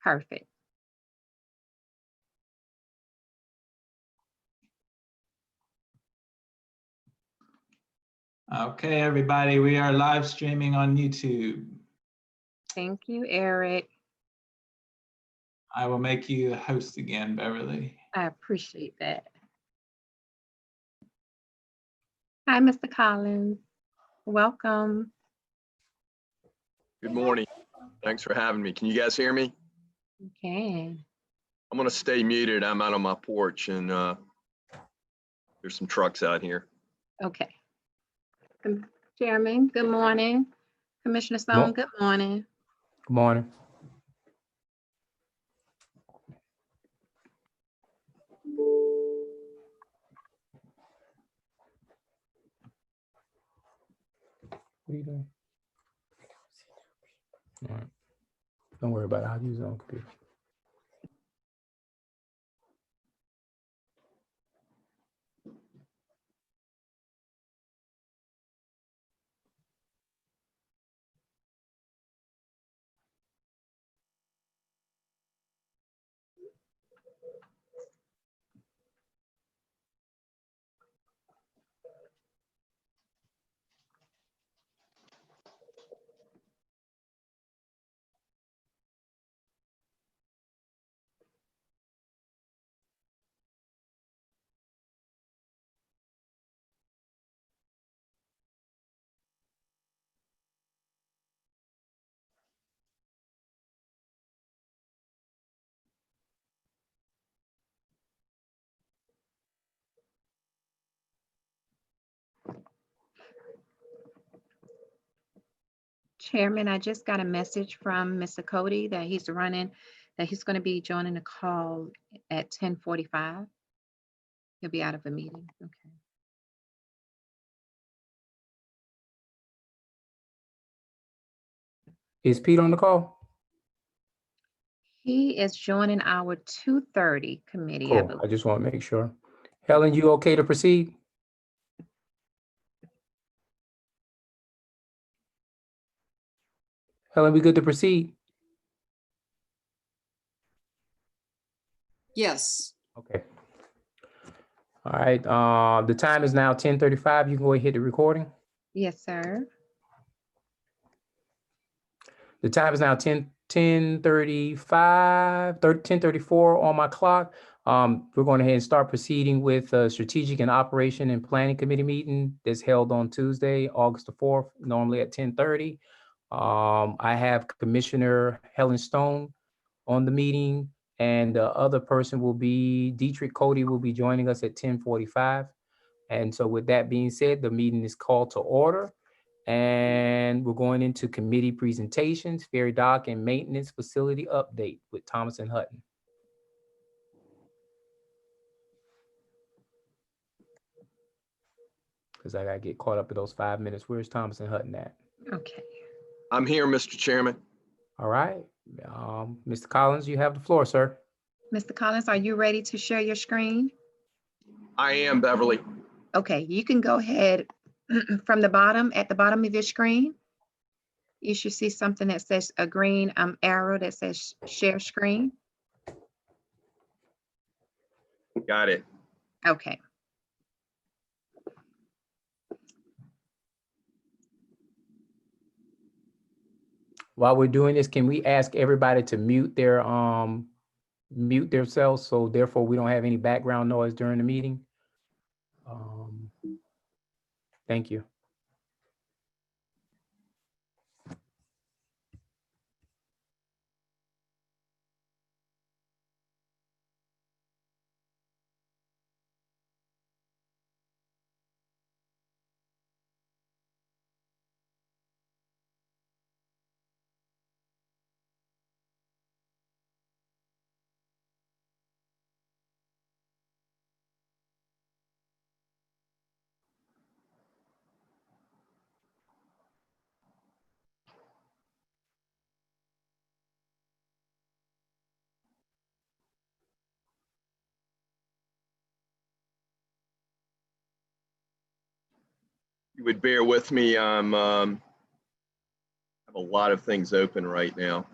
Perfect. Okay, everybody, we are live streaming on YouTube. Thank you, Eric. I will make you the host again, Beverly. I appreciate that. Hi, Mr. Collins. Welcome. Good morning. Thanks for having me. Can you guys hear me? Okay. I'm gonna stay muted. I'm out on my porch and there's some trucks out here. Okay. Chairman, good morning. Commissioner Stone, good morning. Good morning. What are you doing? All right. Don't worry about it. I'll use it on computer. Chairman, I just got a message from Mr. Cody that he's going to be joining the call at 10:45. He'll be out of a meeting. Okay. Is Pete on the call? He is joining our 2:30 committee, I Cool. I believe. just want to make sure. Helen, you okay to proceed? Helen, we good to proceed? Yes. Okay. All right. The time is now 10:35. You can go ahead and hit the recording. Yes, sir. The time is now 10:34 on my clock. We're going ahead and start proceeding with Strategic and Operation and Planning Committee meeting that's held on Tuesday, August the 4th, normally at 10:30. I have Commissioner Helen Stone on the meeting, and the other person will be Dietrich Cody will be joining us at 10:45. And so with that being said, the meeting is called to order. And we're going into committee presentations, Ferry Dock and Maintenance Facility Update with Thomas and Hutton. Because I gotta get caught up in those 5 minutes. Where's Thomas and Hutton at? Okay. I'm here, Mr. Chairman. All right. Mr. Collins, you have the floor, sir. Mr. Collins, are you ready to share your screen? I am, Beverly. Okay, you can go ahead from the bottom, at the bottom of your screen. You should see something that says a green arrow that says share screen. Got it. Okay. While we're doing this, can we ask everybody to mute themselves, so therefore we don't have any background noise during the meeting? Thank you. You would bear with me. I'm have a lot of things open right now.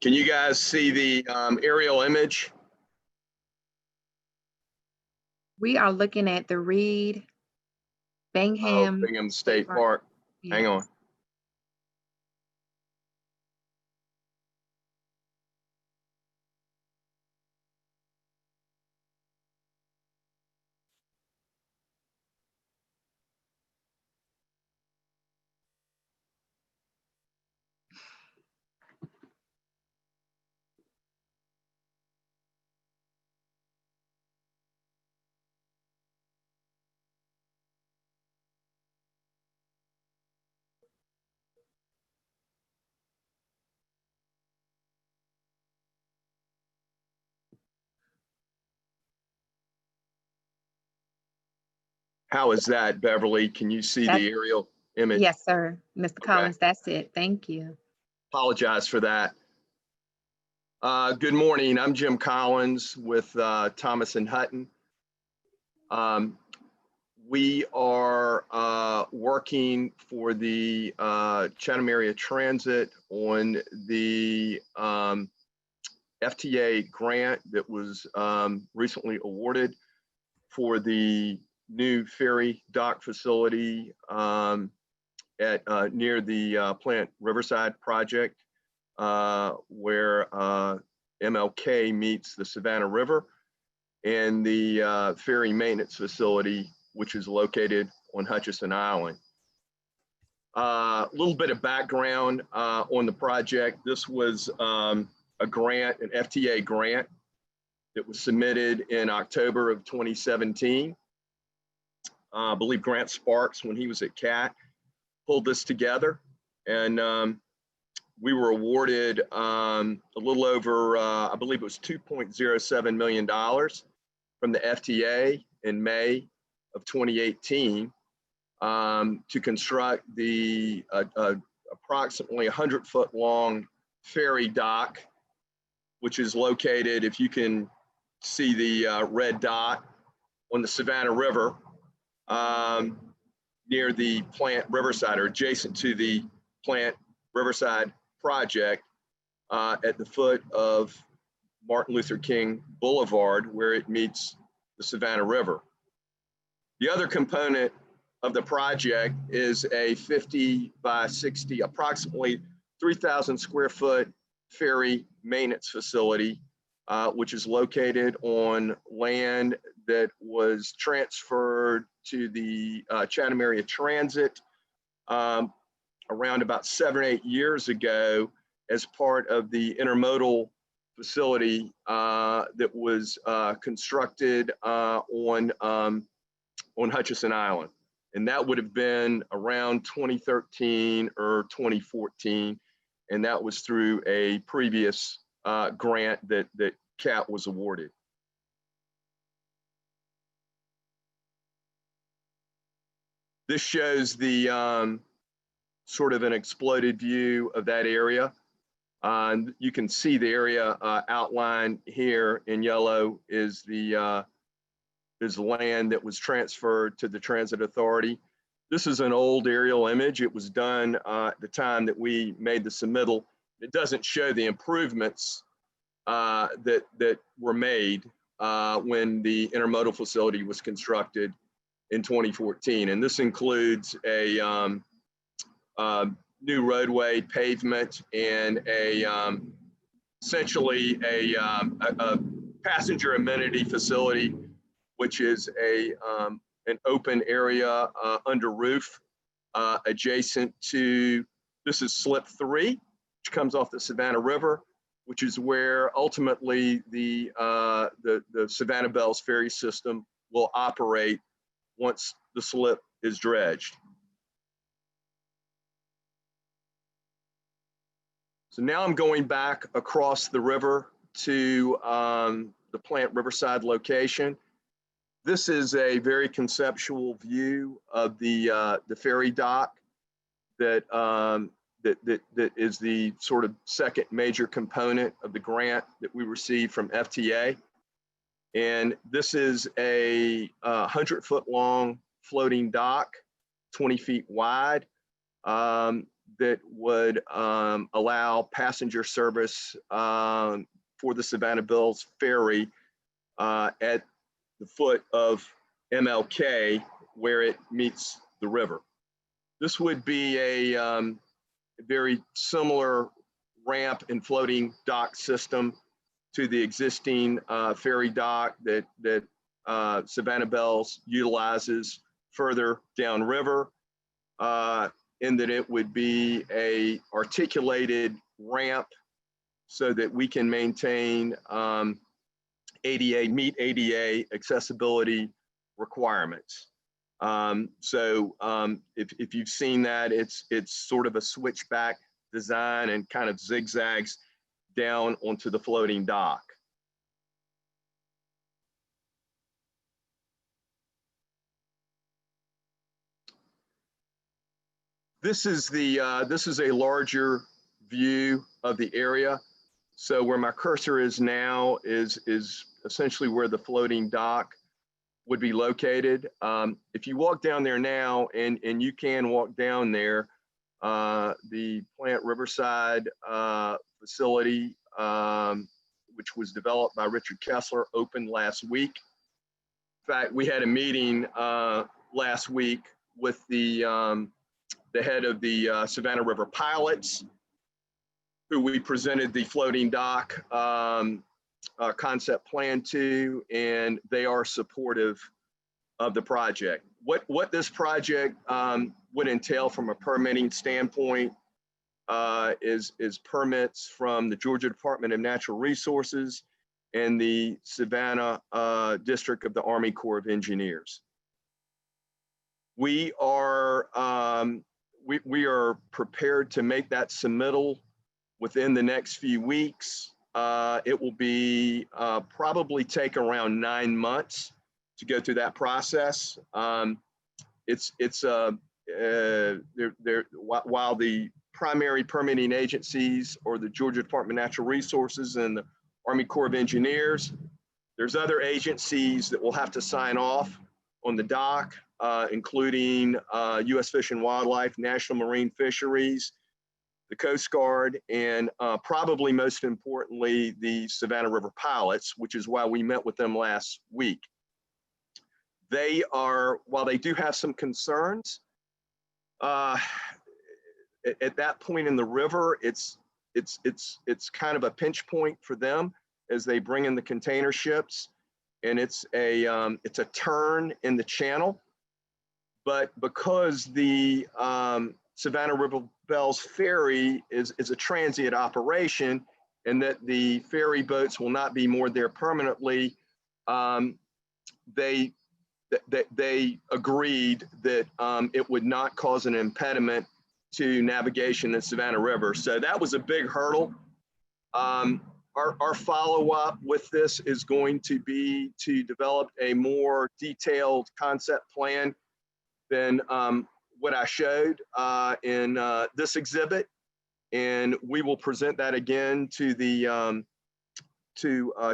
Can you guys see the aerial image? We are looking at the Reed Oh, Bingham. Bingham State Park. Hang on. Yes. How is that, Beverly? Can you see the aerial image? Yes, sir. Mr. Okay. Collins, that's it. Thank you. Apologize for that. Good morning. I'm Jim Collins with Thomas and Hutton. We are working for the Chatham Area Transit on the FTA grant that was recently awarded for the new ferry dock facility at near the Plant Riverside project, where MLK meets the Savannah River, and the ferry maintenance facility, which is located on Hutchinson Island. A little bit of background on the project. This was a grant, an FTA grant that was submitted in October of 2017. I believe Grant Sparks, when he was at CAT, pulled this together, and we were awarded a little over, I believe it was $2.07 million from the FTA in May of 2018 to construct the approximately 100-foot long ferry dock, which is located, if you can see the red dot, on the Savannah River, near the Plant Riverside, or adjacent to the Plant Riverside project, at the foot of Martin Luther King Boulevard, where it meets the Savannah River. The other component of the project is a 50 by 60, approximately 3,000 square foot ferry maintenance facility, which is located on land that was transferred to the Chatham Area Transit around about 7 or 8 years ago as part of the intermodal facility that was constructed on Hutchinson Island. And that would have been around 2013 or 2014. And that was through a previous grant that CAT was awarded. This shows the sort of an exploded view of that area. You can see the area outlined here in yellow is the land that was transferred to the Transit Authority. This is an old aerial image. It was done at the time that we made the submittal. It doesn't show the improvements that were made when the intermodal facility was constructed in 2014. And this includes a new roadway, pavement, and essentially a passenger amenity facility, which is an open area under roof adjacent to, this is slip 3, which comes off the Savannah River, which is where ultimately the Savannah Bells ferry system will operate once the slip is dredged. So now I'm going back across the river to the Plant Riverside location. This is a very conceptual view of the ferry dock that is the sort of second major component of the grant that we received from FTA. And this is a 100-foot long floating dock, 20 feet wide. that would allow passenger service for the Savannah Bills Ferry at the foot of MLK where it meets the river. This would be a very similar ramp and floating dock system to the existing ferry dock that Savannah Bills utilizes further downriver, in that it would be a articulated ramp so that we can maintain meet ADA accessibility requirements. If you've seen that, it's sort of a switchback design and kind of zigzags down onto the floating dock. This is a larger view of the area. So where my cursor is now is essentially where the floating dock would be located. If you walk down there now, and you can walk down there, the Plant Riverside facility, which was developed by Richard Kessler, opened last week. In fact, we had a meeting last week with the head of the Savannah River Pilots, who we presented the floating dock concept plan to, and they are supportive of the project. What this project would entail from a permitting standpoint is permits from the Georgia Department of Natural Resources and the Savannah District of the Army Corps of Engineers. We are prepared to make that submittal within the next few weeks. It will be probably take around 9 months to go through that process. While the primary permitting agencies are the Georgia Department of Natural Resources and the Army Corps of Engineers, there's other agencies that will have to sign off on the dock, including U.S. Fish and Wildlife, National Marine Fisheries, the Coast Guard, and probably most importantly, the Savannah River Pilots, which is why we met with them last week. While they do have some concerns, at that point in the river, it's kind of a pinch point for them as they bring in the container ships, and it's a turn in the channel. But because the Savannah River Bills Ferry is a transient operation, and that the ferry boats will not be moored there permanently, they agreed that it would not cause an impediment to navigation in the Savannah River. So that was a big hurdle. Our follow-up with this is going to be to develop a more detailed concept plan than what I showed in this exhibit, and we will present that again to the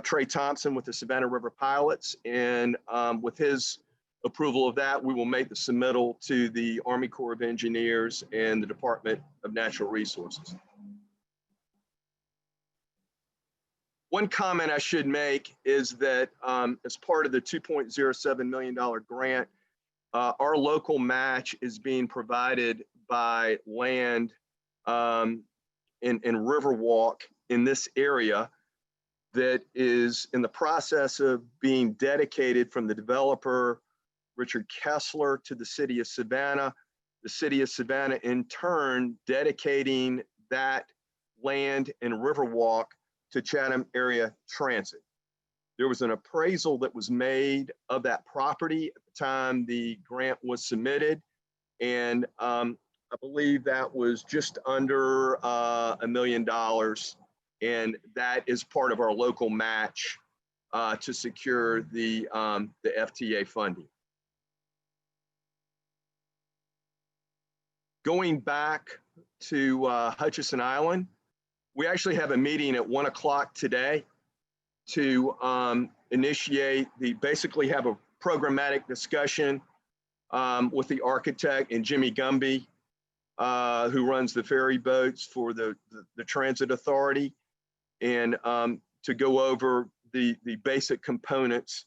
Trey Thompson with the Savannah River Pilots, and with his approval of that, we will make the submittal to the Army Corps of Engineers and the Department of Natural Resources. One comment I should make is that as part of the $2.07 million grant, our local match is being provided by land in Riverwalk in this area that is in the process of being dedicated from the developer, Richard Kessler, to the city of Savannah. The city of Savannah, in turn, dedicating that land in Riverwalk to Chatham Area Transit. There was an appraisal that was made of that property at the time the grant was submitted, and I believe that was just under $1 million, and that is part of our local match to secure the FTA funding. Going back to Hutchinson Island, we actually have a meeting at 1 o'clock today to basically have a programmatic discussion with the architect and Jimmy Gumby who runs the ferry boats for the Transit Authority, and to go over the basic components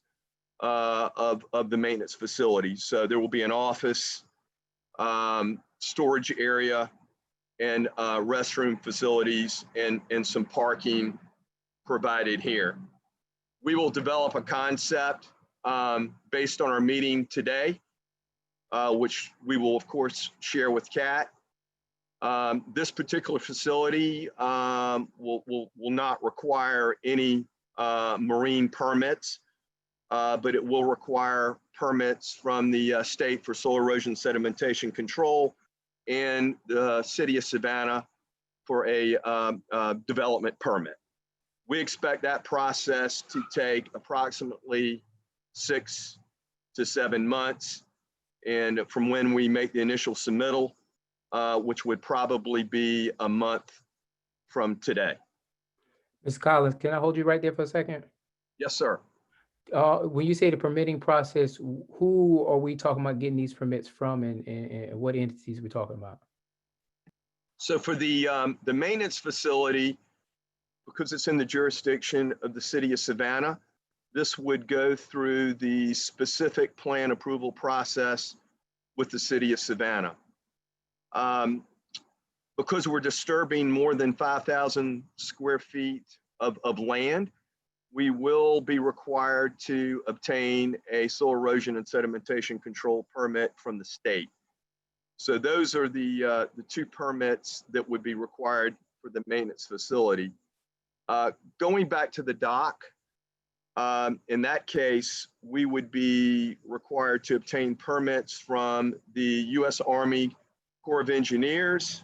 of the maintenance facility. So there will be an office, storage area, and restroom facilities, and some parking provided here. We will develop a concept based on our meeting today, which we will of course share with Kat. This particular facility will not require any marine permits, but it will require permits from the state for soil erosion sedimentation control and the city of Savannah for a development permit. We expect that process to take approximately 6 to 7 months, and from when we make the initial submittal, which would probably be a month from today. Ms. Collins, can I hold you right there for a second? Yes, sir. When you say the permitting process, who are we talking about getting these permits from, and what entities are we talking about? So for the maintenance facility, because it's in the jurisdiction of the city of Savannah, this would go through the specific plan approval process with the city of Savannah. Because we're disturbing more than 5,000 square feet of land, we will be required to obtain a soil erosion and sedimentation control permit from the state. So those are the two permits that would be required for the maintenance facility. Going back to the dock, in that case, we would be required to obtain permits from the U.S. Army Corps of Engineers,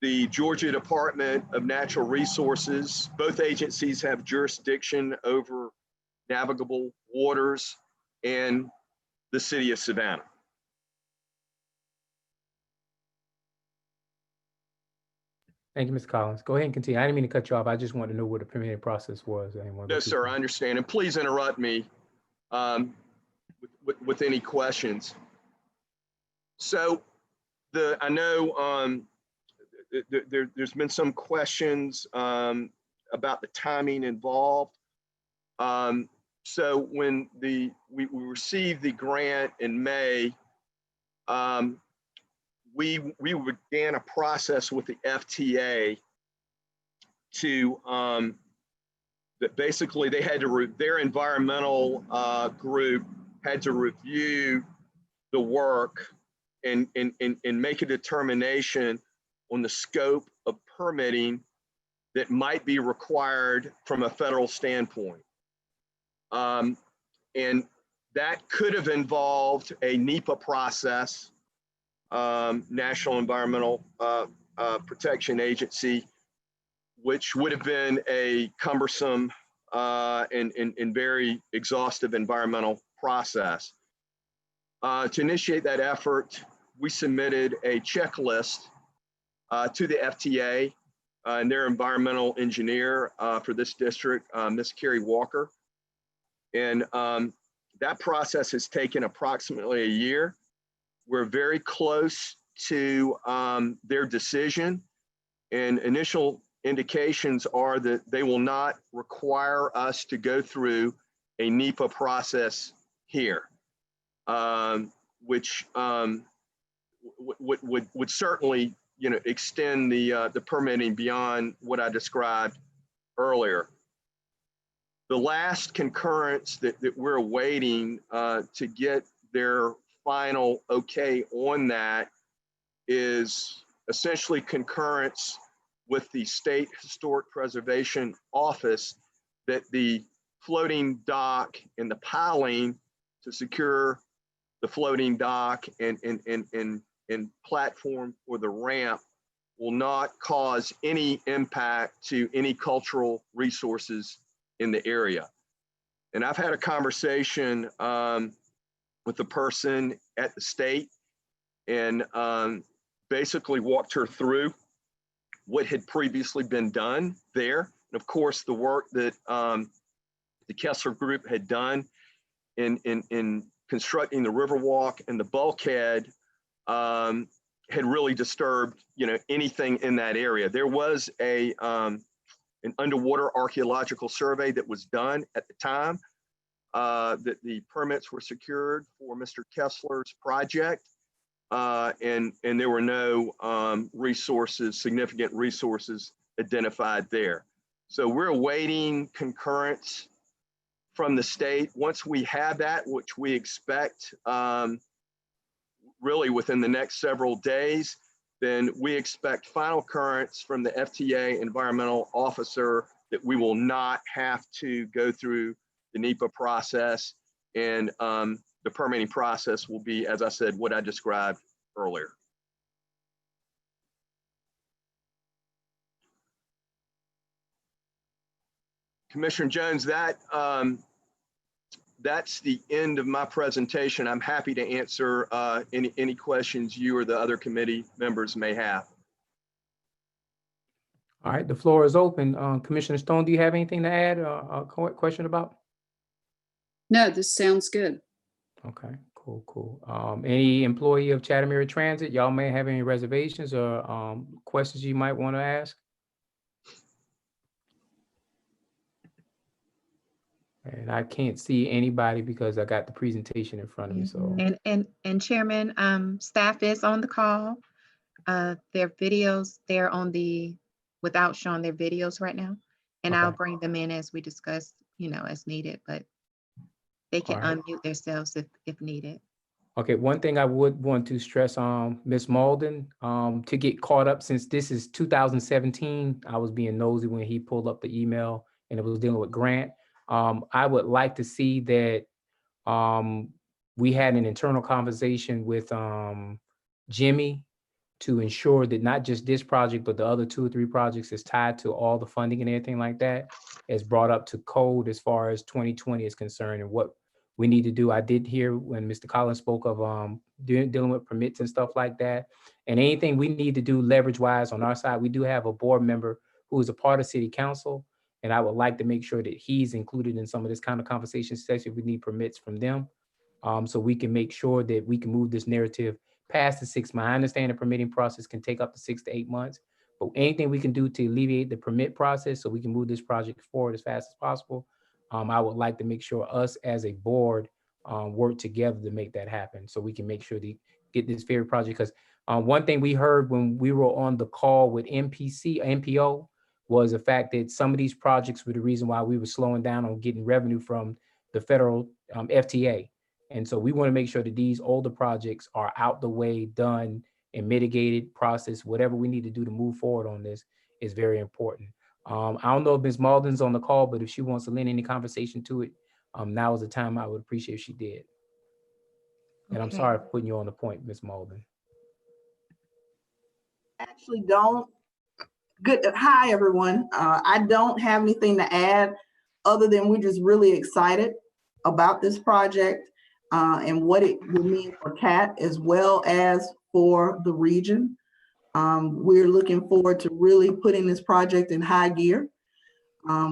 the Georgia Department of Natural Resources. Both agencies have jurisdiction over navigable waters, and the city of Savannah. Thank you, Ms. Collins. Go ahead and continue. I didn't mean to cut you off. I just wanted to know what the permitting process was. I didn't want to No, go too sir, far. I understand. And please interrupt me with any questions. So I know there's been some questions about the timing involved. So when we received the grant in May, we began a process with the FTA to that basically they had to their environmental group had to review the work and make a determination on the scope of permitting that might be required from a federal standpoint. And that could have involved a NEPA process, National Environmental Protection Agency, which would have been a cumbersome and very exhaustive environmental process. To initiate that effort, we submitted a checklist to the FTA and their environmental engineer for this district, Ms. Carrie Walker. And that process has taken approximately a year. We're very close to their decision, and initial indications are that they will not require us to go through a NEPA process here, which would certainly, extend the permitting beyond what I described earlier. The last concurrence that we're awaiting to get their final okay on that is essentially concurrence with the State Historic Preservation Office that the floating dock and the piling to secure the floating dock and platform for the ramp will not cause any impact to any cultural resources in the area. And I've had a conversation with the person at the state and basically walked her through what had previously been done there. And of course, the work that the Kessler Group had done in constructing the Riverwalk and the bulkhead had really disturbed, anything in that area. There was an underwater archaeological survey that was done at the time that the permits were secured for Mr. Kessler's project. And there were no significant resources identified there. So we're awaiting concurrence from the state. Once we have that, which we expect really within the next several days, then we expect final concurrence from the FTA environmental officer that we will not have to go through the NEPA process, and the permitting process will be, as I said, what I described earlier. Commissioner Jones, that's the end of my presentation. I'm happy to answer any questions you or the other committee members may have. All right, the floor is open. Commissioner Stone, do you have anything to add or a question about? No, this sounds good. Okay, cool. Any employee of Chatham Area Transit, y'all may have any reservations or questions you might want to ask? And I can't see anybody because I got the presentation in front of me, so. And Chairman, staff is on the call. Their videos, they're on without showing their videos right now. And I'll Okay. bring them in as we discuss, as needed, but they can All right. unmute themselves if needed. Okay, one thing I would want to stress on Ms. Malden, to get caught up, since this is 2017, I was being nosy when he pulled up the email and it was dealing with Grant. I would like to see that we had an internal conversation with Jimmy to ensure that not just this project, but the other 2 or 3 projects is tied to all the funding and everything like that, is brought up to code as far as 2020 is concerned and what we need to do. I did hear when Mr. Collins spoke of dealing with permits and stuff like that. And anything we need to do leverage wise on our side, we do have a board member who is a part of city council. And I would like to make sure that he's included in some of this kind of conversation, especially if we need permits from them. So we can make sure that we can move this narrative past the 6 months. I understand the permitting process can take up to 6 to 8 months, but anything we can do to alleviate the permit process so we can move this project forward as fast as possible. I would like to make sure us as a board work together to make that happen so we can make sure to get this ferry project. Because one thing we heard when we were on the call with MPO was the fact that some of these projects were the reason why we were slowing down on getting revenue from the federal FTA. And so we want to make sure that these older projects are out the way, done, and mitigated, process, whatever we need to do to move forward on this is very important. I don't know if Ms. Malden's on the call, but if she wants to lend any conversation to it, now is the time I would appreciate if she did. And I'm Okay. sorry for putting you on the point, Ms. Malden. Actually don't. Good. Hi, everyone. I don't have anything to add other than we're just really excited about this project and what it will mean for CAT as well as for the region. We're looking forward to really putting this project in high gear.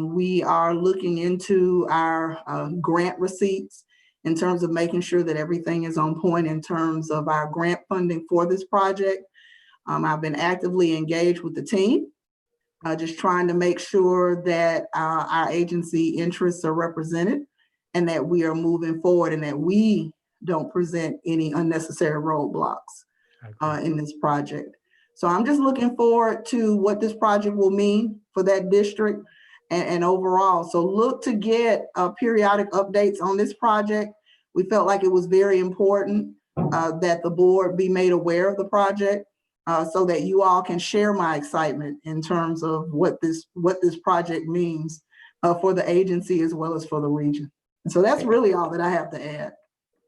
We are looking into our grant receipts in terms of making sure that everything is on point in terms of our grant funding for this project. I've been actively engaged with the team, just trying to make sure that our agency interests are represented and that we are moving forward and that we don't present any unnecessary roadblocks in this project. So I'm just looking forward to what this project will mean for that district and overall. So look to get periodic updates on this project. We felt like it was very important that the board be made aware of the project so that you all can share my excitement in terms of what this project means for the agency as well as for the region. And so that's really all that I have to add.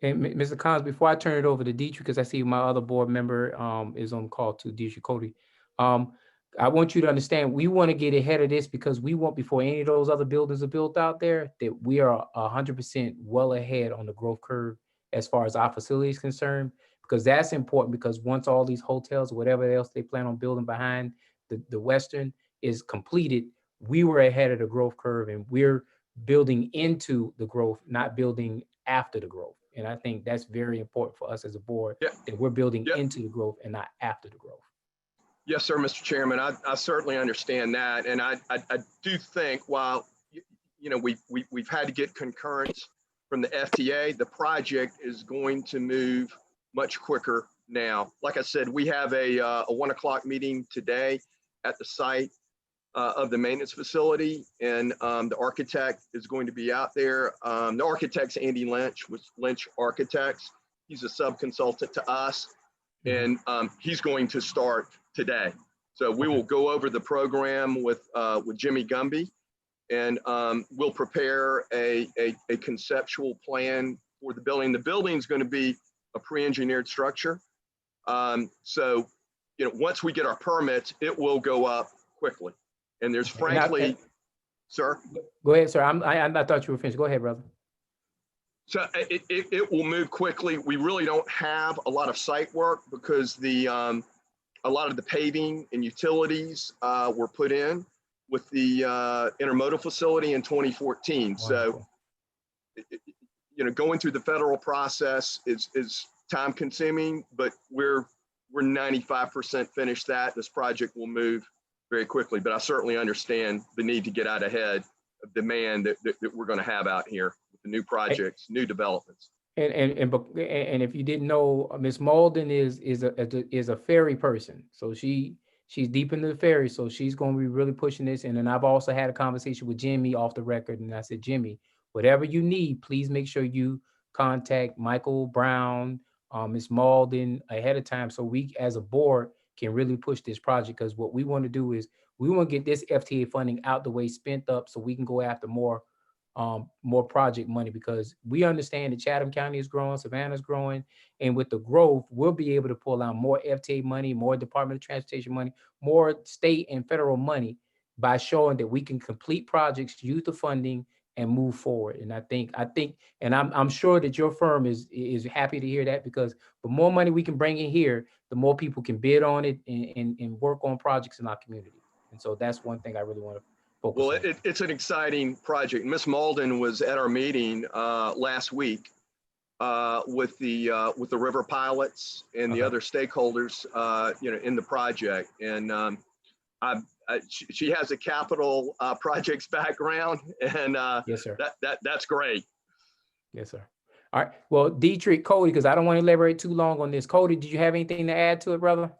And Mr. Collins, before I turn it over to Dietrich, because I see my other board member is on call too, Dietrich Cody. I want you to understand, we want to get ahead of this because we want, before any of those other buildings are built out there, that we are 100% well ahead on the growth curve as far as our facility is concerned, because that's important, because once all these hotels, whatever else they plan on building behind the Western is completed, we were ahead of the growth curve and we're building into the growth, not building after the growth. And I think that's very important for us as a board, Yeah. that we're building Yeah. into the growth and not after the growth. Yes, sir, Mr. Chairman. I certainly understand that. And I do think while, we've had to get concurrence from the FTA, the project is going to move much quicker now. Like I said, we have a 1 o'clock meeting today at the site of the maintenance facility, and the architect is going to be out there. The architect's Andy Lynch with Lynch Architects. He's a sub-consultant to us, and he's going to start today. So we will go over the program with Jimmy Gumby, and we'll prepare a conceptual plan for the building. The building's going to be a pre-engineered structure. So, once we get our permits, it will go up quickly. And there's frankly, sir. Go ahead, sir. I thought you were finished. Go ahead, brother. So it will move quickly. We really don't have a lot of site work because a lot of the paving and utilities were put in with the intermodal facility in 2014. So, going through the federal process is time consuming, but we're 95% finished that. This project will move very quickly, but I certainly understand the need to get out ahead of demand that we're going to have out here with the new projects, new developments. And if you didn't know, Miss Malden is a ferry person. So she's deep into the ferry. So she's going to be really pushing this. And then I've also had a conversation with Jimmy off the record. And I said, Jimmy, whatever you need, please make sure you contact Michael Brown, Miss Malden ahead of time, so we as a board can really push this project. Because what we want to do is we want to get this FTA funding out the way, spent up, so we can go after more project money, because we understand that Chatham County is growing, Savannah's growing, and with the growth, we'll be able to pull out more FTA money, more Department of Transportation money, more state and federal money by showing that we can complete projects, use the funding, and move forward. And I think, and I'm sure that your firm is happy to hear that, because the more money we can bring in here, the more people can bid on it and work on projects in our community. And so that's one thing I really want to focus Well, on. it's an exciting project. Miss Malden was at our meeting last week with the river pilots and the other stakeholders, in the project. And she has a capital projects background, and Yes, sir. that's great. Yes, sir. All right. Well, Dietrich, Cody, because I don't want to elaborate too long on this. Cody, did you have anything to add to it, brother?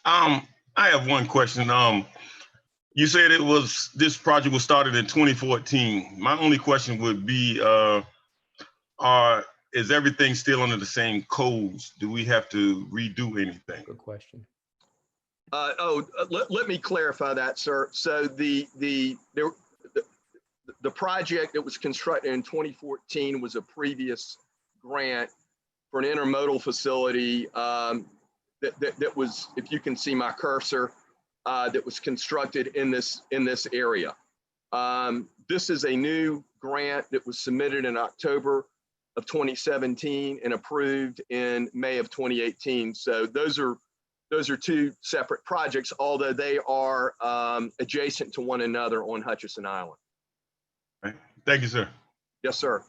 I have one question. You said this project was started in 2014. My only question would be, is everything still under the same codes? Do we have to redo anything? Good question. Let me clarify that, sir. So the project that was constructed in 2014 was a previous grant for an intermodal facility that was, if you can see my cursor, that was constructed in this area. This is a new grant that was submitted in October of 2017 and approved in May of 2018. So those are two separate projects, although they are adjacent to one another on Hutchinson Island. Right. Thank you, sir. Yes, sir.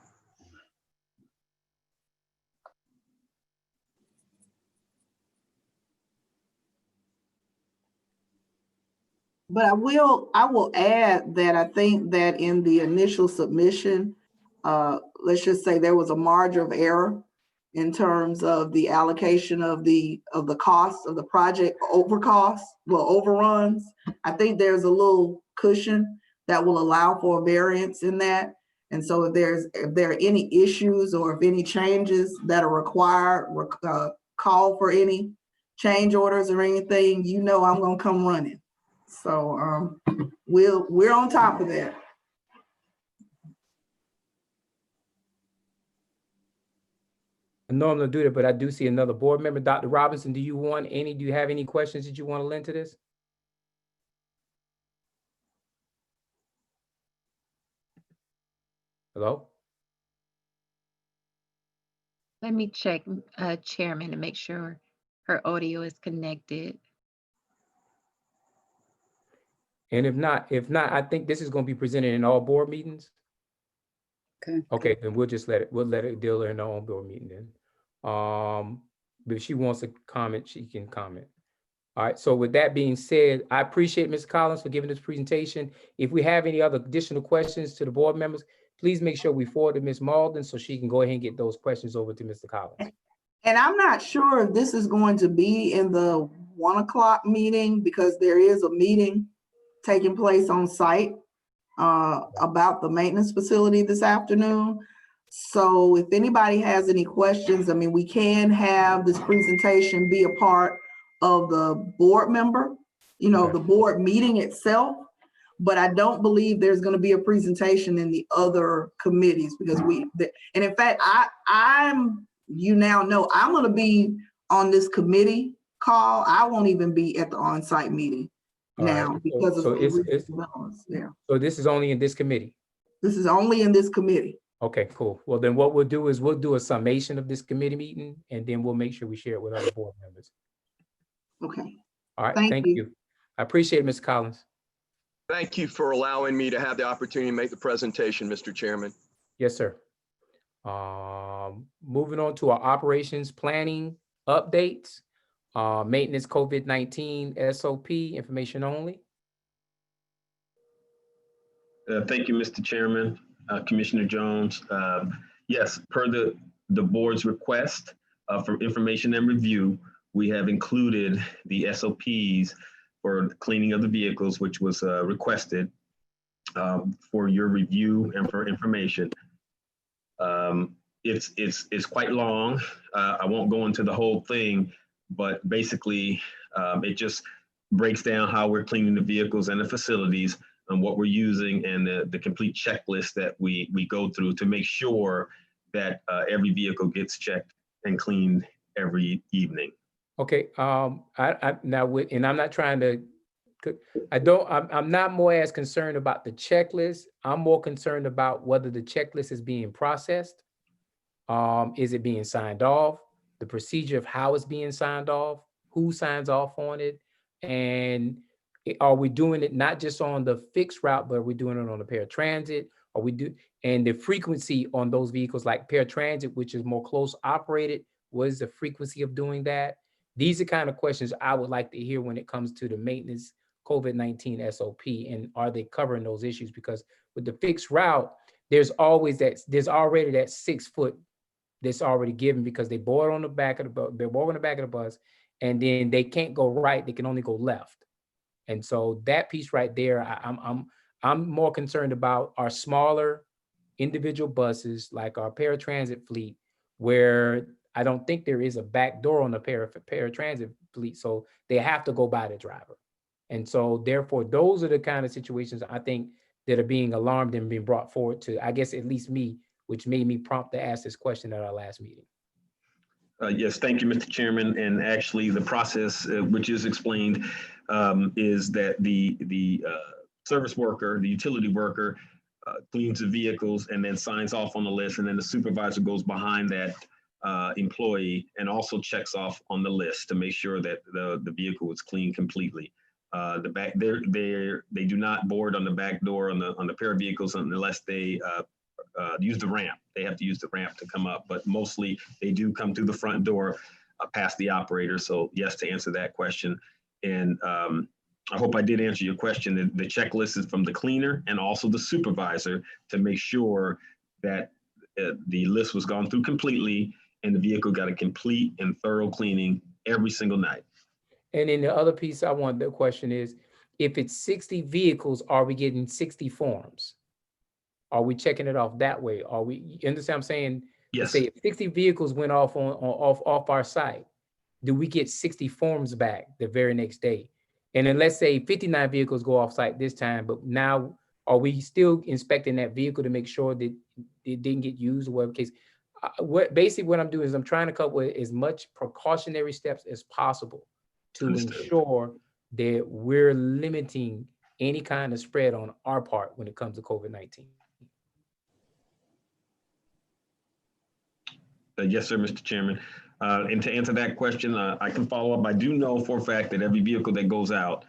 But I will add that I think that in the initial submission, let's just say there was a margin of error in terms of the allocation of the cost of the project overruns. I think there's a little cushion that will allow for a variance in that. And so if there are any issues or if any changes that are required, call for any change orders or anything, I'm gonna come running. So we're on top of that. I normally do that, but I do see another board member. Dr. Robinson, do you have any questions that you want to lend to this? Hello? Let me check, Chairman, to make sure her audio is connected. And if not, I think this is going to be presented in all board meetings. Okay. Okay, then we'll let it deal in our own board meeting then. But if she wants to comment, she can comment. All right, so with that being said, I appreciate Ms. Collins for giving this presentation. If we have any other additional questions to the board members, please make sure we forward to Ms. Malden so she can go ahead and get those questions over to Mr. Collins. And I'm not sure if this is going to be in the 1 o'clock meeting because there is a meeting taking place on site about the maintenance facility this afternoon. So if anybody has any questions, I mean, we can have this presentation be a part of the board member, Okay. the board meeting itself. But I don't believe there's going to be a presentation in the other committees because and in fact, you now know I'm going to be on this committee call. I won't even be at the on-site meeting All right. now because of So the recent it's developments. Yeah, so this is only in this committee. this is only in this committee. Okay, cool. Well, then what we'll do is we'll do a summation of this committee meeting and then we'll make sure we share it with other board members. Okay. All right, Thank thank you. you. I appreciate it, Ms. Collins. Thank you for allowing me to have the opportunity to make the presentation, Mr. Chairman. Yes, sir. Moving on to our operations planning updates, maintenance COVID-19 SOP information only. Thank you, Mr. Chairman, Commissioner Jones. Yes, per the board's request for information and review, we have included the SOPs for the cleaning of the vehicles, which was requested for your review and for information. It's quite long. I won't go into the whole thing, but basically it just breaks down how we're cleaning the vehicles and the facilities and what we're using and the complete checklist that we go through to make sure that every vehicle gets checked and cleaned every evening. Okay, and I'm not trying to, I'm not more as concerned about the checklist. I'm more concerned about whether the checklist is being processed. Is it being signed off? The procedure of how it's being signed off, who signs off on it, and are we doing it not just on the fixed route, but are we doing it on the paratransit? And the frequency on those vehicles like paratransit, which is more close operated, what is the frequency of doing that? These are kind of questions I would like to hear when it comes to the maintenance COVID-19 SOP, and are they covering those issues? Because with the fixed route, there's already that 6 foot that's already given because they board on the back of the bus, they're walking on the back of the bus, and then they can't go right, they can only go left. And so that piece right there, I'm more concerned about our smaller individual buses, like our paratransit fleet, where I don't think there is a back door on the paratransit fleet, so they have to go by the driver. And so therefore, those are the kind of situations I think that are being alarmed and being brought forward to, I guess, at least me, which made me prompt to ask this question at our last meeting. Yes, thank you, Mr. Chairman. And actually the process, which is explained, is that the service worker, the utility worker, cleans the vehicles and then signs off on the list. And then the supervisor goes behind that employee and also checks off on the list to make sure that the vehicle is cleaned completely. The back, they do not board on the back door on the pair of vehicles unless they use the ramp. They have to use the ramp to come up, but mostly they do come through the front door past the operator. So yes, to answer that question. And I hope I did answer your question. The checklist is from the cleaner and also the supervisor to make sure that the list was gone through completely and the vehicle got a complete and thorough cleaning every single night. And then the other piece I want, the question is, if it's 60 vehicles, are we getting 60 forms? Are we checking it off that way? Are we, you understand what I'm saying? Yes. Say if 60 vehicles went off off our site, do we get 60 forms back the very next day? And then let's say 59 vehicles go off site this time, but now are we still inspecting that vehicle to make sure that it didn't get used or whatever case? Basically what I'm doing is I'm trying to come up with as much precautionary steps as possible to ensure that we're limiting any kind of spread on our part when it comes to COVID-19. Yes, sir, Mr. Chairman. And to answer that question, I can follow up. I do know for a fact that every vehicle that goes out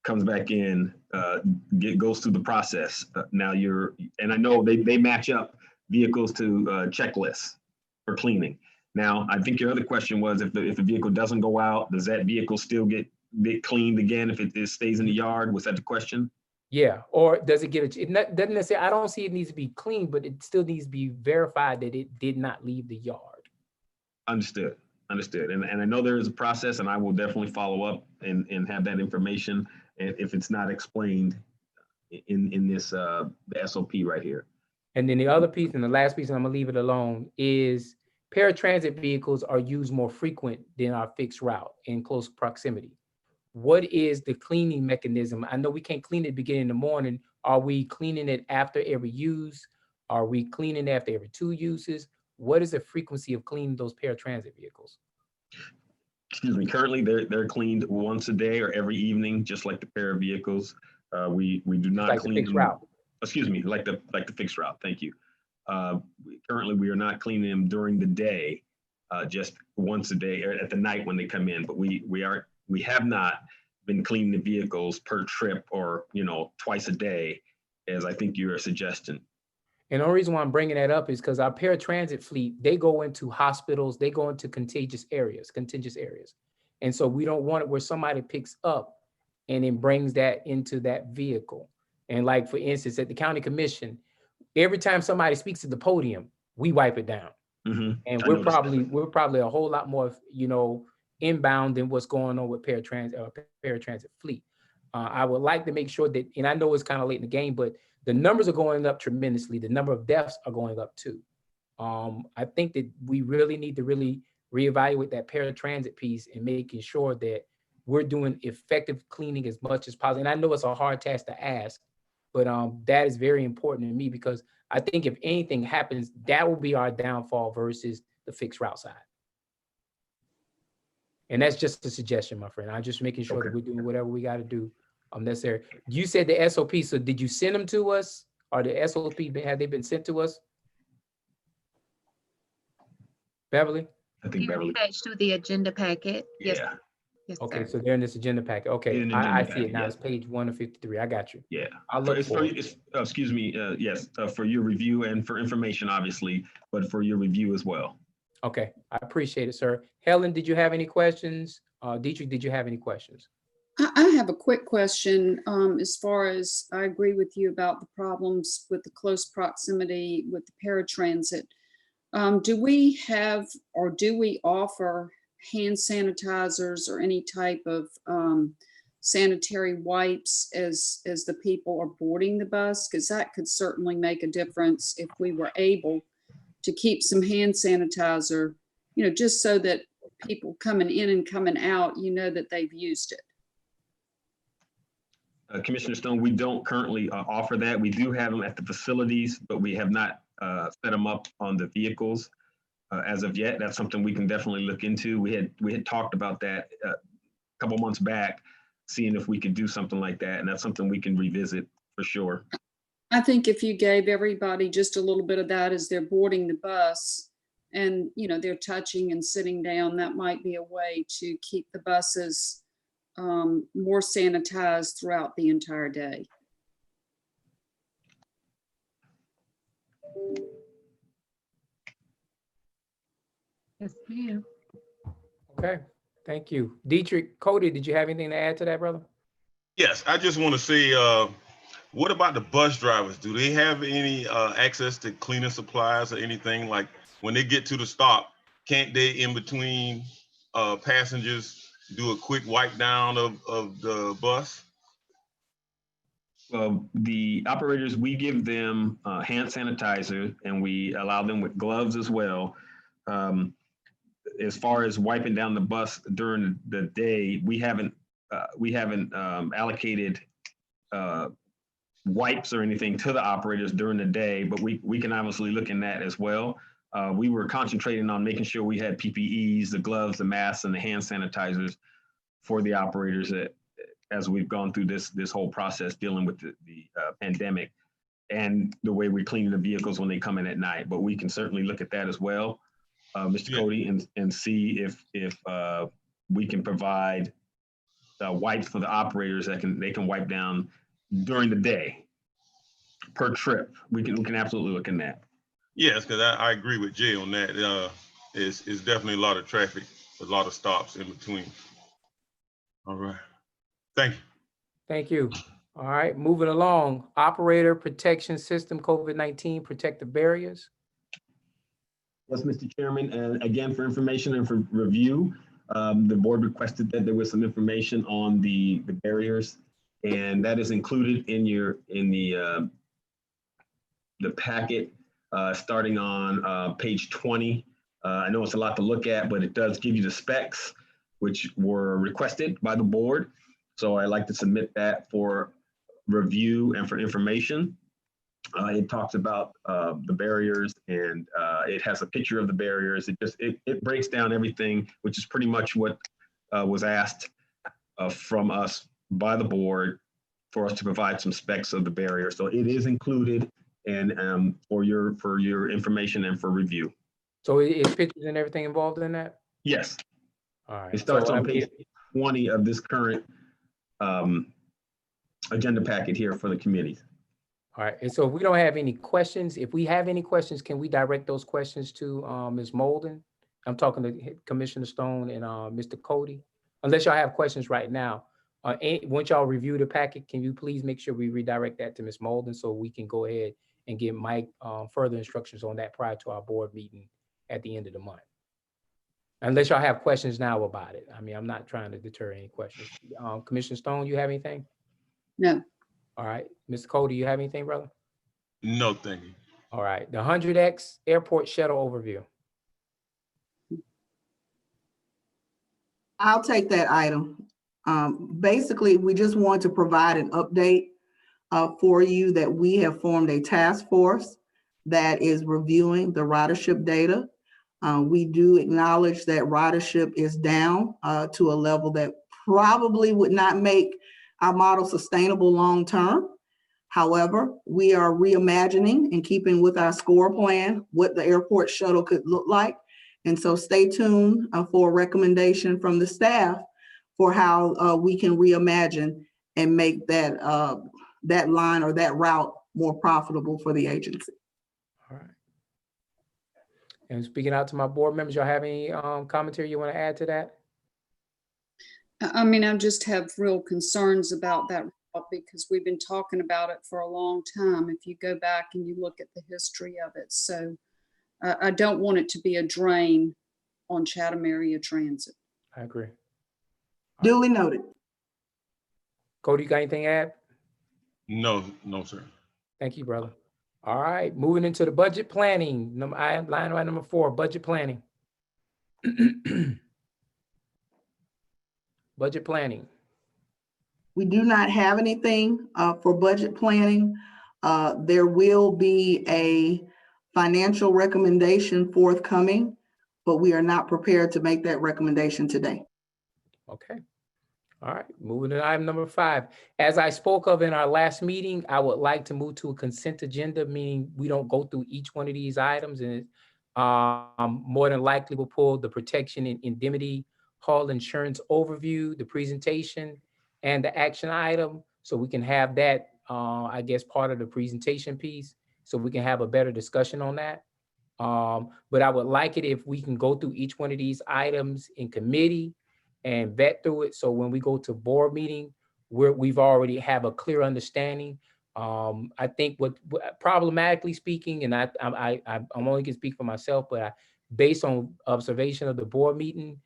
comes back in, goes through the process. Now and I know they match up vehicles to checklists for cleaning. Now, I think your other question was if the vehicle doesn't go out, does that vehicle still get cleaned again if it stays in the yard? Was that the question? Yeah, or does it get doesn't necessarily, I don't see it needs to be clean, but it still needs to be verified that it did not leave the yard. Understood. Understood. And I know there is a process, and I will definitely follow up and have that information if it's not explained in this the SOP right here. And then the other piece, and the last piece, and I'm gonna leave it alone, is paratransit vehicles are used more frequent than our fixed route in close proximity. What is the cleaning mechanism? I know we can't clean it at the beginning of the morning. Are we cleaning it after every use? Are we cleaning after every 2 uses? What is the frequency of cleaning those paratransit vehicles? Excuse me. Currently, they're cleaned once a day or every evening, just like the para vehicles. We do not Like the clean fixed them. route. Excuse me, like the fixed route. Thank you. Currently, we are not cleaning them during the day, just once a day or at the night when they come in. But we have not been cleaning the vehicles per trip or, twice a day, as I think you're suggesting. And the only reason why I'm bringing that up is because our paratransit fleet, they go into hospitals, they go into contentious areas. And so we don't want it where somebody picks up and then brings that into that vehicle. And like, for instance, at the county commission, every time somebody speaks at the podium, we wipe it down. Mhm. And I we're noticed that. probably a whole lot more, inbound than what's going on with paratransit fleet. I would like to make sure that, and I know it's kind of late in the game, but the numbers are going up tremendously. The number of deaths are going up too. I think that we really need to reevaluate that paratransit piece and making sure that we're doing effective cleaning as much as possible. And I know it's a hard task to ask, but that is very important to me because I think if anything happens, that will be our downfall versus the fixed route side. And that's just a suggestion, my friend. I'm just making sure that Okay. we're doing whatever we got to do necessary. You said the SOP, so did you send them to us? Or the SOP, have they been sent to us? Beverly? I think Beverly. Attached to the agenda packet. Yes, Yeah, yes, Okay, sir. so they're in this agenda packet. Okay, In the I agenda see packet, it now. yeah. It's page 1 of 53. I got you. yeah. I'll look for it. Excuse me, yes, for your review and for information, obviously, but for your review as well. Okay, I appreciate it, sir. Helen, did you have any questions? Dietrich, did you have any questions? I have a quick question. As far as I agree with you about the problems with the close proximity with the paratransit. Do we have or do we offer hand sanitizers or any type of sanitary wipes as the people are boarding the bus? Because that could certainly make a difference if we were able to keep some hand sanitizer, just so that people coming in and coming out, that they've used it. Commissioner Stone, we don't currently offer that. We do have them at the facilities, but we have not set them up on the vehicles as of yet. That's something we can definitely look into. We had talked about that a couple months back, seeing if we could do something like that, and that's something we can revisit for sure. I think if you gave everybody just a little bit of that as they're boarding the bus and, they're touching and sitting down, that might be a way to keep the buses more sanitized throughout the entire day. Yes, ma'am. Okay, thank you. Dietrich, Cody, did you have anything to add to that, brother? Yes, I just want to say, what about the bus drivers? Do they have any access to cleaning supplies or anything? Like when they get to the stop, can't they in between passengers do a quick wipe down of the bus? The operators, we give them hand sanitizer and we allow them with gloves as well. As far as wiping down the bus during the day, we haven't allocated wipes or anything to the operators during the day, but we can obviously look in that as well. We were concentrating on making sure we had PPEs, the gloves, the masks, and the hand sanitizers for the operators as we've gone through this whole process dealing with the pandemic and the way we're cleaning the vehicles when they come in at night. But we can certainly look at that as well, Mr. Yeah. Cody, and see if we can provide wipes for the operators they can wipe down during the day per trip. We can absolutely look in that. Yes, because I agree with Jay on that. It's definitely a lot of traffic, a lot of stops in between. All right. Thank you. Thank you. All right, moving along. Operator Protection System COVID-19 protective barriers. Yes, Mr. Chairman, and again, for information and for review, the board requested that there was some information on the barriers, and that is included in the packet, starting on page 20. I know it's a lot to look at, but it does give you the specs which were requested by the board. So I'd like to submit that for review and for information. It talks about the barriers, and it has a picture of the barriers. It breaks down everything, which is pretty much what was asked from us by the board for us to provide some specs of the barrier. So it is included and for your information and for review. So is pictures and everything involved in that? Yes, All right. it starts so on page 20 of this current agenda packet here for the committee. All right, and so if we don't have any questions, if we have any questions, can we direct those questions to Ms. Molden? I'm talking to Commissioner Stone and Mr. Cody, unless y'all have questions right now. Once y'all review the packet, can you please make sure we redirect that to Ms. Molden so we can go ahead and give Mike further instructions on that prior to our board meeting at the end of the month? Unless y'all have questions now about it. I mean, I'm not trying to deter any questions. Commissioner Stone, you have anything? No. All right, Mr. Cody, you have anything, brother? No, thank you. All right, the 100X airport shuttle overview. I'll take that item. Basically, we just want to provide an update for you that we have formed a task force that is reviewing the ridership data. We do acknowledge that ridership is down to a level that probably would not make our model sustainable long-term. However, we are reimagining and keeping with our SCORE plan what the airport shuttle could look like. And so stay tuned for a recommendation from the staff for how we can reimagine and make that, that line or that route more profitable for the agency. All right. And speaking out to my board members, y'all have any commentary you want to add to that? I mean, I just have real concerns about that route because we've been talking about it for a long time. If you go back and you look at the history of it. So I don't want it to be a drain on Chatham Area Transit. I agree. Duly noted. Cody, you got anything to add? No, sir. Thank you, brother. All right, moving into the budget planning. Line item number 4, budget planning. Budget planning. We do not have anything for budget planning. There will be a financial recommendation forthcoming, but we are not prepared to make that recommendation today. Okay. All right, moving to item number 5. As I spoke of in our last meeting, I would like to move to a consent agenda, meaning we don't go through each one of these items, and more than likely we'll pull the protection and indemnity hull insurance overview, the presentation, and the action item, so we can have that, I guess, part of the presentation piece, so we can have a better discussion on that. But I would like it if we can go through each one of these items in committee and vet through it, so when we go to board meeting, we've already have a clear understanding. I think what problematically speaking, and I'm only gonna speak for myself, but based on observation of the board meeting,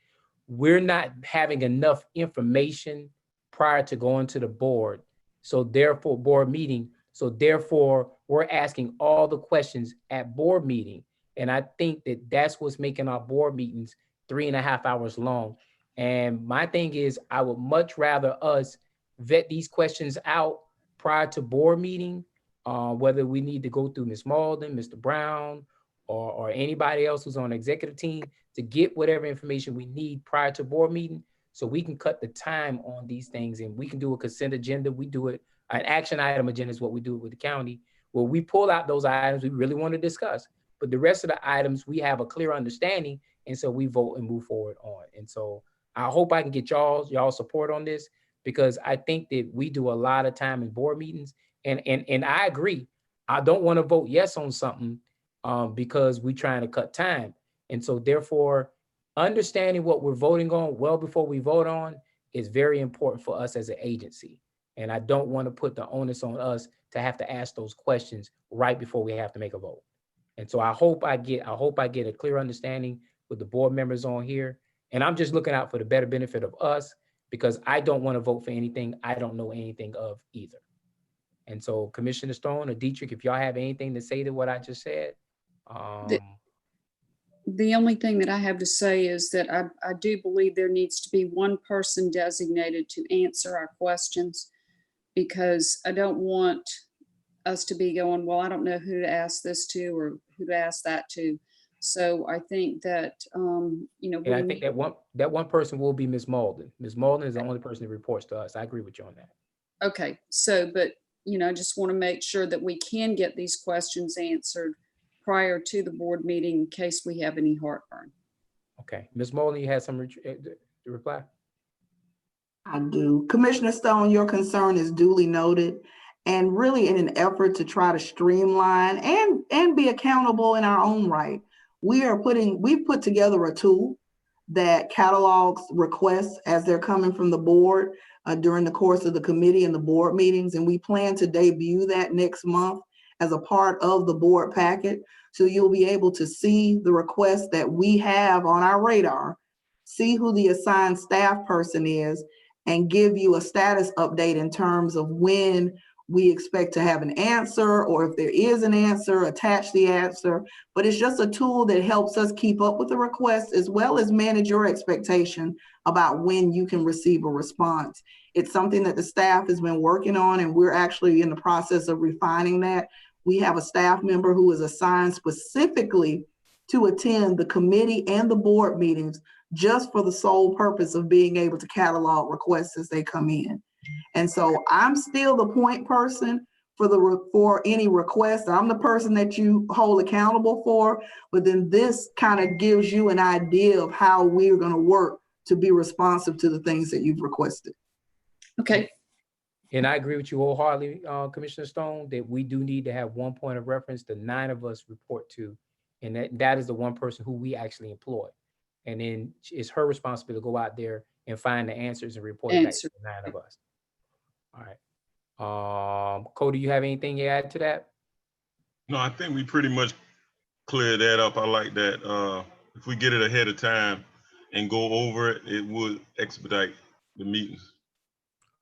we're not having enough information prior to going to the board. So therefore, board meeting. So therefore, we're asking all the questions at board meeting. And I think that that's what's making our board meetings 3.5 hours long. And my thing is, I would much rather us vet these questions out prior to board meeting, whether we need to go through Ms. Malden, Mr. Brown, or anybody else who's on the executive team to get whatever information we need prior to board meeting, so we can cut the time on these things and we can do a consent agenda. We do it, an action item agenda is what we do with the county, where we pull out those items we really want to discuss. But the rest of the items, we have a clear understanding, and so we vote and move forward on. And so I hope I can get y'all support on this, because I think that we do a lot of time in board meetings, and I agree. I don't want to vote yes on something because we're trying to cut time. And so therefore, understanding what we're voting on well before we vote on is very important for us as an agency. And I don't want to put the onus on us to have to ask those questions right before we have to make a vote. And so I hope I get a clear understanding with the board members on here. And I'm just looking out for the better benefit of us, because I don't want to vote for anything I don't know anything of either. And so Commissioner Stone or Dietrich, if y'all have anything to say to what I just said. The only thing that I have to say is that I do believe there needs to be one person designated to answer our questions, because I don't want us to be going, well, I don't know who to ask this to or who to ask that to. So I think that, you know. And I think that one person will be Ms. Malden. Ms. Malden is the only person that reports to us. I agree with you on that. Okay, so, but, you know, I just want to make sure that we can get these questions answered prior to the board meeting in case we have any heartburn. Okay, Ms. Malden, you had some to reply? I do. Commissioner Stone, your concern is duly noted. And really in an effort to try to streamline and be accountable in our own right, we've put together a tool that catalogs requests as they're coming from the board during the course of the committee and the board meetings. And we plan to debut that next month as a part of the board packet. So you'll be able to see the requests that we have on our radar, see who the assigned staff person is, and give you a status update in terms of when we expect to have an answer, or if there is an answer, attach the answer. But it's just a tool that helps us keep up with the request as well as manage your expectation about when you can receive a response. It's something that the staff has been working on, and we're actually in the process of refining that. We have a staff member who is assigned specifically to attend the committee and the board meetings just for the sole purpose of being able to catalog requests as they come in. And so I'm still the point person for any request. I'm the person that you hold accountable for, but then this kind of gives you an idea of how we're going to work to be responsive to the things that you've requested. Okay. And I agree with you wholeheartedly, Commissioner Stone, that we do need to have one point of reference the 9 of us report to, and that is the one person who we actually employ. And then it's her responsibility to go out there and find the answers and report it back to the 9 of us. All right. Cody, you have anything to add to that? No, I think we pretty much cleared that up. I like that. If we get it ahead of time and go over it, it would expedite the meetings.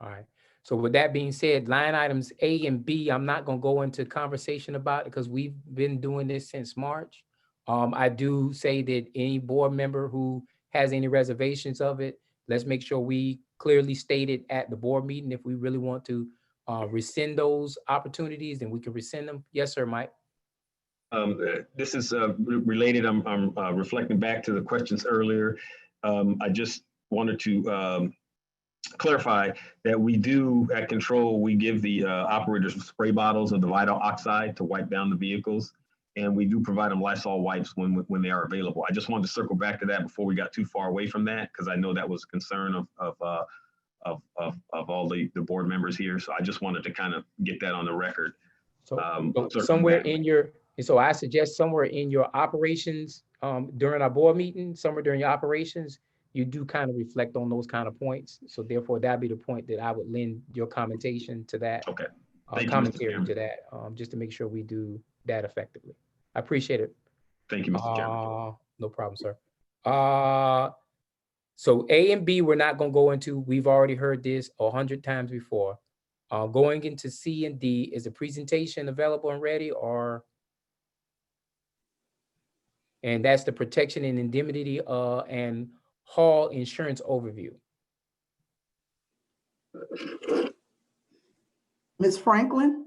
All right. So with that being said, line items A and B, I'm not going to go into conversation about it because we've been doing this since March. I do say that any board member who has any reservations of it, let's make sure we clearly state it at the board meeting. If we really want to rescind those opportunities, then we can rescind them. Yes, sir, Mike. This is related. I'm reflecting back to the questions earlier. I just wanted to clarify that we do at Control, we give the operators spray bottles of the vinyl oxide to wipe down the vehicles. And we do provide them Lysol wipes when they are available. I just wanted to circle back to that before we got too far away from that, because I know that was a concern of all the board members here. So I just wanted to kind of get that on the record. So somewhere in your, so I suggest somewhere in your operations during our board meeting, somewhere during your operations, you do kind of reflect on those kind of points. So therefore that'd be the point that I would lend your commentation to that. Okay. Commentary to that, just to make sure we do that effectively. I appreciate it. Thank you, Mr. Chairman. No problem, sir. So A and B, we're not going to go into. We've already heard this 100 times before. Going into C and D, is the presentation available and ready, or? And that's the protection and indemnity and Hall insurance overview. Ms. Franklin?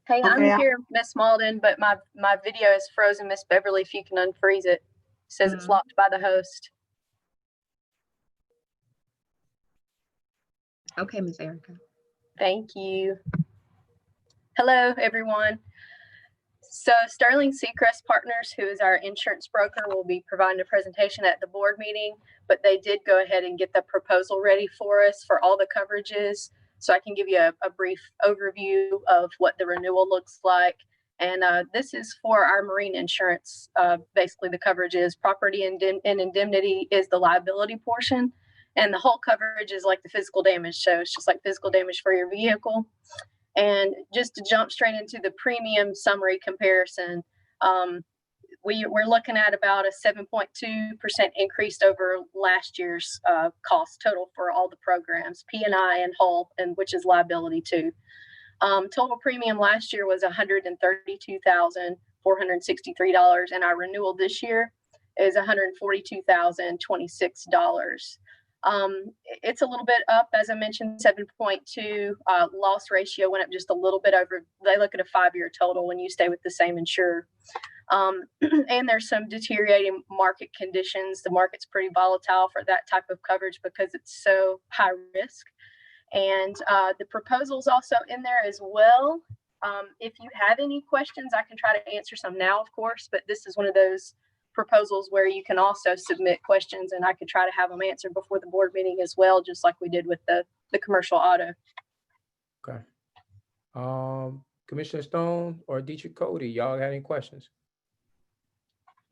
Hey, Okay, I'm here, Miss Malden, but my video is frozen. Miss Beverly, if you can unfreeze it. It says it's locked by the host. Okay, Ms. Erica. Thank you. Hello, everyone. So Sterling Seacrest Partners, who is our insurance broker, will be providing a presentation at the board meeting, but they did go ahead and get the proposal ready for us for all the coverages. So I can give you a brief overview of what the renewal looks like. And this is for our marine insurance. Basically, the coverage is property and indemnity is the liability portion. And the whole coverage is like the physical damage. So it's just like physical damage for your vehicle. And just to jump straight into the premium summary comparison, we're looking at about a 7.2% increase over last year's cost total for all the programs, P&I and whole, and which is liability too. Total premium last year was $132,463, and our renewal this year is $142,026. It's a little bit up, as I mentioned, 7.2. Loss ratio went up just a little bit over. They look at a 5-year total when you stay with the same insurer. And there's some deteriorating market conditions. The market's pretty volatile for that type of coverage because it's so high risk. And the proposal's also in there as well. If you have any questions, I can try to answer some now, of course, but this is one of those proposals where you can also submit questions and I could try to have them answered before the board meeting as well, just like we did with the commercial auto. Okay. Commissioner Stone or Dietrich Cody, y'all got any questions?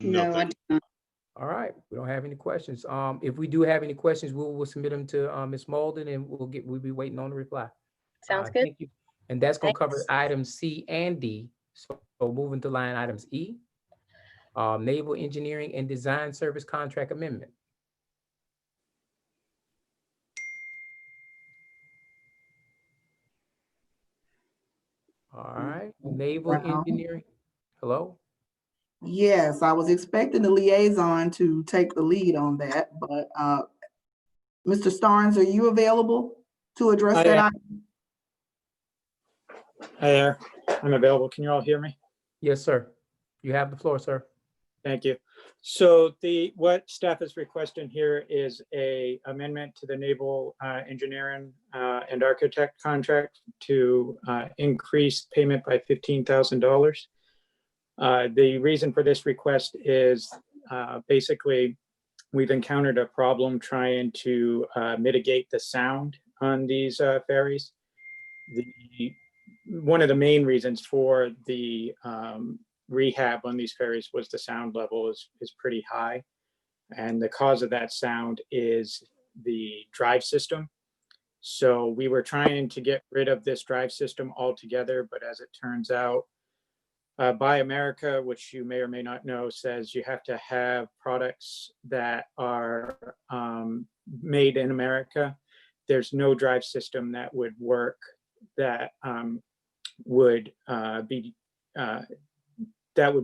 No, I do not. All right, we don't have any questions. If we do have any questions, we'll submit them to Ms. Molden and we'll be waiting on the reply. Sounds good. Thank you. And that's gonna cover Thanks. items C and D. So moving to line items E, Naval Engineering and Design Service Contract Amendment. All right, Naval Brown. Engineering, hello? Yes, I was expecting the liaison to take the lead on that, but Mr. Starnes, are you available to address Hi, that yeah. item? Hi there, I'm available. Can you all hear me? Yes, sir. You have the floor, sir. Thank you. So what staff is requesting here is a amendment to the Naval Engineering and Architect contract to increase payment by $15,000. The reason for this request is basically we've encountered a problem trying to mitigate the sound on these ferries. One of the main reasons for the rehab on these ferries was the sound level is pretty high. And the cause of that sound is the drive system. So we were trying to get rid of this drive system altogether, but as it turns out, Buy America, which you may or may not know, says you have to have products that are made in America. There's no drive system that would work that would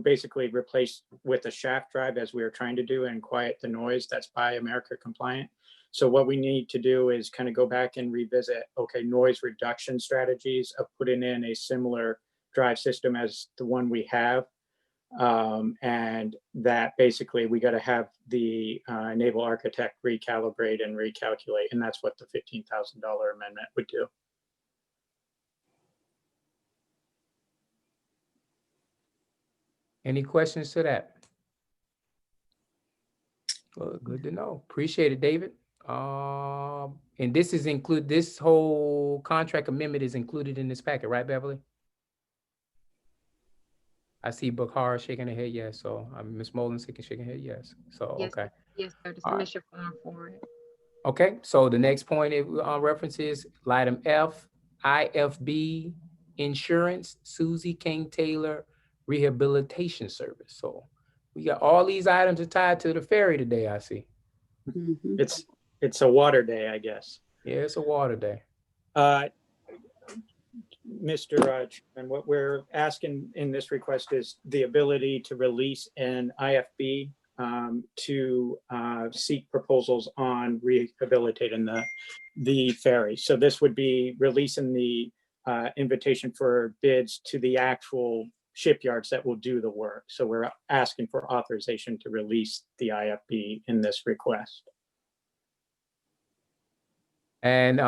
basically replace with a shaft drive as we were trying to do and quiet the noise that's Buy America compliant. So what we need to do is kind of go back and revisit, okay, noise reduction strategies of putting in a similar drive system as the one we have. And that basically we got to have the Naval Architect recalibrate and recalculate. And that's what the $15,000 amendment would do. Any questions to that? Well, good to know. Appreciate it, David. And this whole contract amendment is included in this packet, right, Beverly? I see Bukhara shaking her head yes. So Ms. Molden shaking her head yes. So, Yes, okay. Yes, sir, the All right. submission form for it. Okay, so the next point it references item F, IFB Insurance, Susie King Taylor Rehabilitation Service. So we got all these items are tied to the ferry today, I see. Mhm. It's a water day, I guess. Yeah, it's a water day. Mr. Chairman, what we're asking in this request is the ability to release an IFB to seek proposals on rehabilitating the ferry. So this would be releasing the invitation for bids to the actual shipyards that will do the work. So we're asking for authorization to release the IFB in this request. And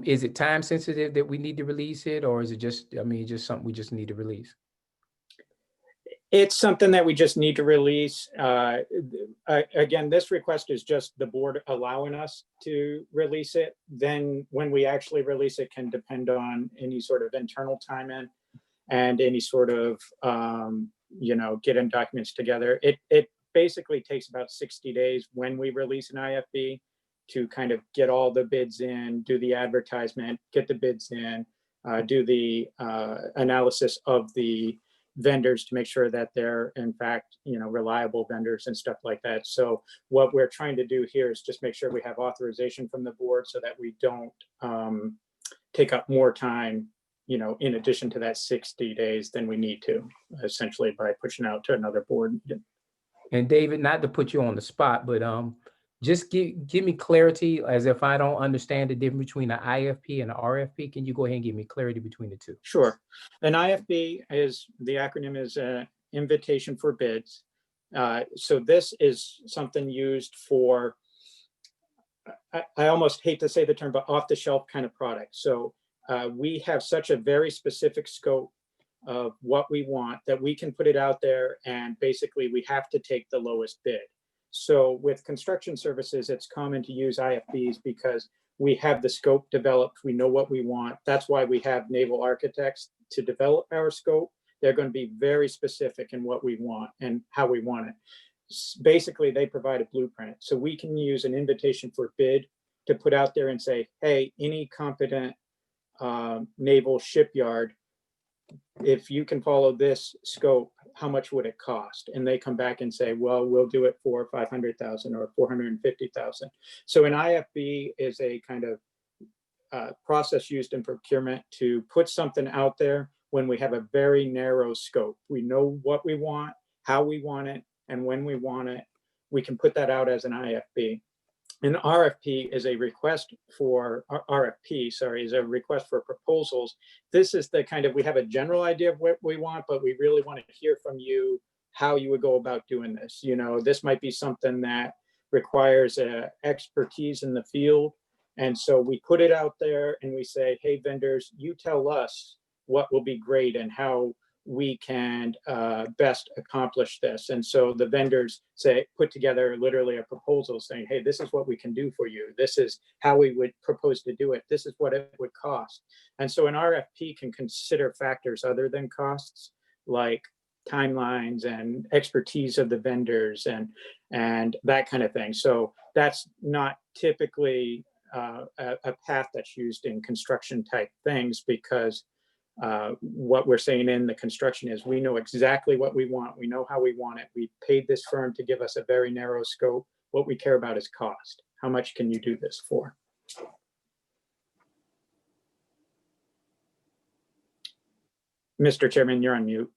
is it time sensitive that we need to release it, or is it just, I mean, just something we just need to release? It's something that we just need to release. Again, this request is just the board allowing us to release it. Then when we actually release it can depend on any sort of internal time in and any sort of, getting documents together. It basically takes about 60 days when we release an IFB to kind of get all the bids in, do the advertisement, get the bids in, do the analysis of the vendors to make sure that they're in fact, reliable vendors and stuff like that. So what we're trying to do here is just make sure we have authorization from the board so that we don't take up more time, in addition to that 60 days than we need to, essentially by pushing out to another board. And David, not to put you on the spot, but just give me clarity, as if I don't understand the difference between an IFP and an RFP. Can you go ahead and give me clarity between the two? Sure. An IFB is, the acronym is invitation for bids. So this is something used for, I almost hate to say the term, but off the shelf kind of product. So we have such a very specific scope of what we want that we can put it out there, and basically we have to take the lowest bid. So with construction services, it's common to use IFBs because we have the scope developed, we know what we want. That's why we have naval architects to develop our scope. They're going to be very specific in what we want and how we want it. Basically, they provide a blueprint. So we can use an invitation for bid to put out there and say, hey, any competent naval shipyard, if you can follow this scope, how much would it cost? And they come back and say, well, we'll do it for 500,000 or 450,000. So an IFB is a kind of process used in procurement to put something out there when we have a very narrow scope. We know what we want, how we want it, and when we want it. We can put that out as an IFB. An RFP is a request for is a request for proposals. This is the kind of, we have a general idea of what we want, but we really want to hear from you how you would go about doing this. This might be something that requires expertise in the field. And so we put it out there and we say, hey, vendors, you tell us what will be great and how we can best accomplish this. And so the vendors put together literally a proposal saying, hey, this is what we can do for you. This is how we would propose to do it. This is what it would cost. And so an RFP can consider factors other than costs, like timelines and expertise of the vendors and that kind of thing. So that's not typically a path that's used in construction type things, because what we're saying in the construction is we know exactly what we want. We know how we want it. We paid this firm to give us a very narrow scope. What we care about is cost. How much can you do this for? Mr. Chairman, you're on mute.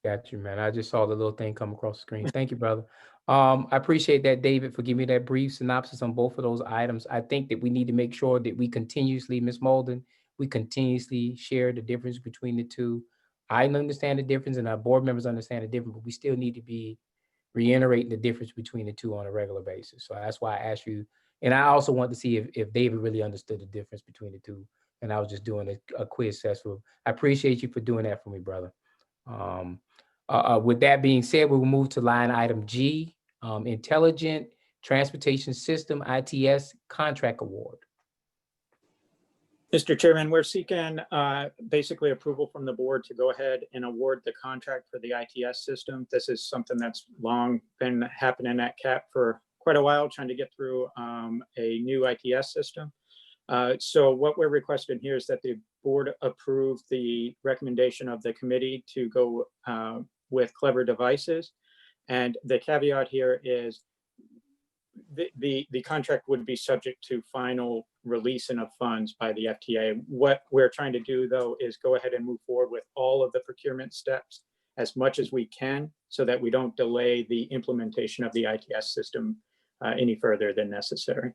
Got you, man. I just saw the little thing come across the screen. Thank you, brother. I appreciate that, David, for giving me that brief synopsis on both of those items. I think that we need to make sure that we continuously, Ms. Molden, we continuously share the difference between the two. I understand the difference and our board members understand the difference, but we still need to be reiterating the difference between the two on a regular basis. So that's why I asked you. And I also want to see if David really understood the difference between the two. And I was just doing a quiz test. So I appreciate you for doing that for me, brother. With that being said, we will move to line item G, Intelligent Transportation System, ITS Contract Award. Mr. Chairman, we're seeking basically approval from the board to go ahead and award the contract for the ITS system. This is something that's long been happening at CAP for quite a while, trying to get through a new ITS system. So what we're requesting here is that the board approve the recommendation of the committee to go with Clever Devices. And the caveat here is the contract would be subject to final releasing of funds by the FTA. What we're trying to do, though, is go ahead and move forward with all of the procurement steps as much as we can so that we don't delay the implementation of the ITS system any further than necessary.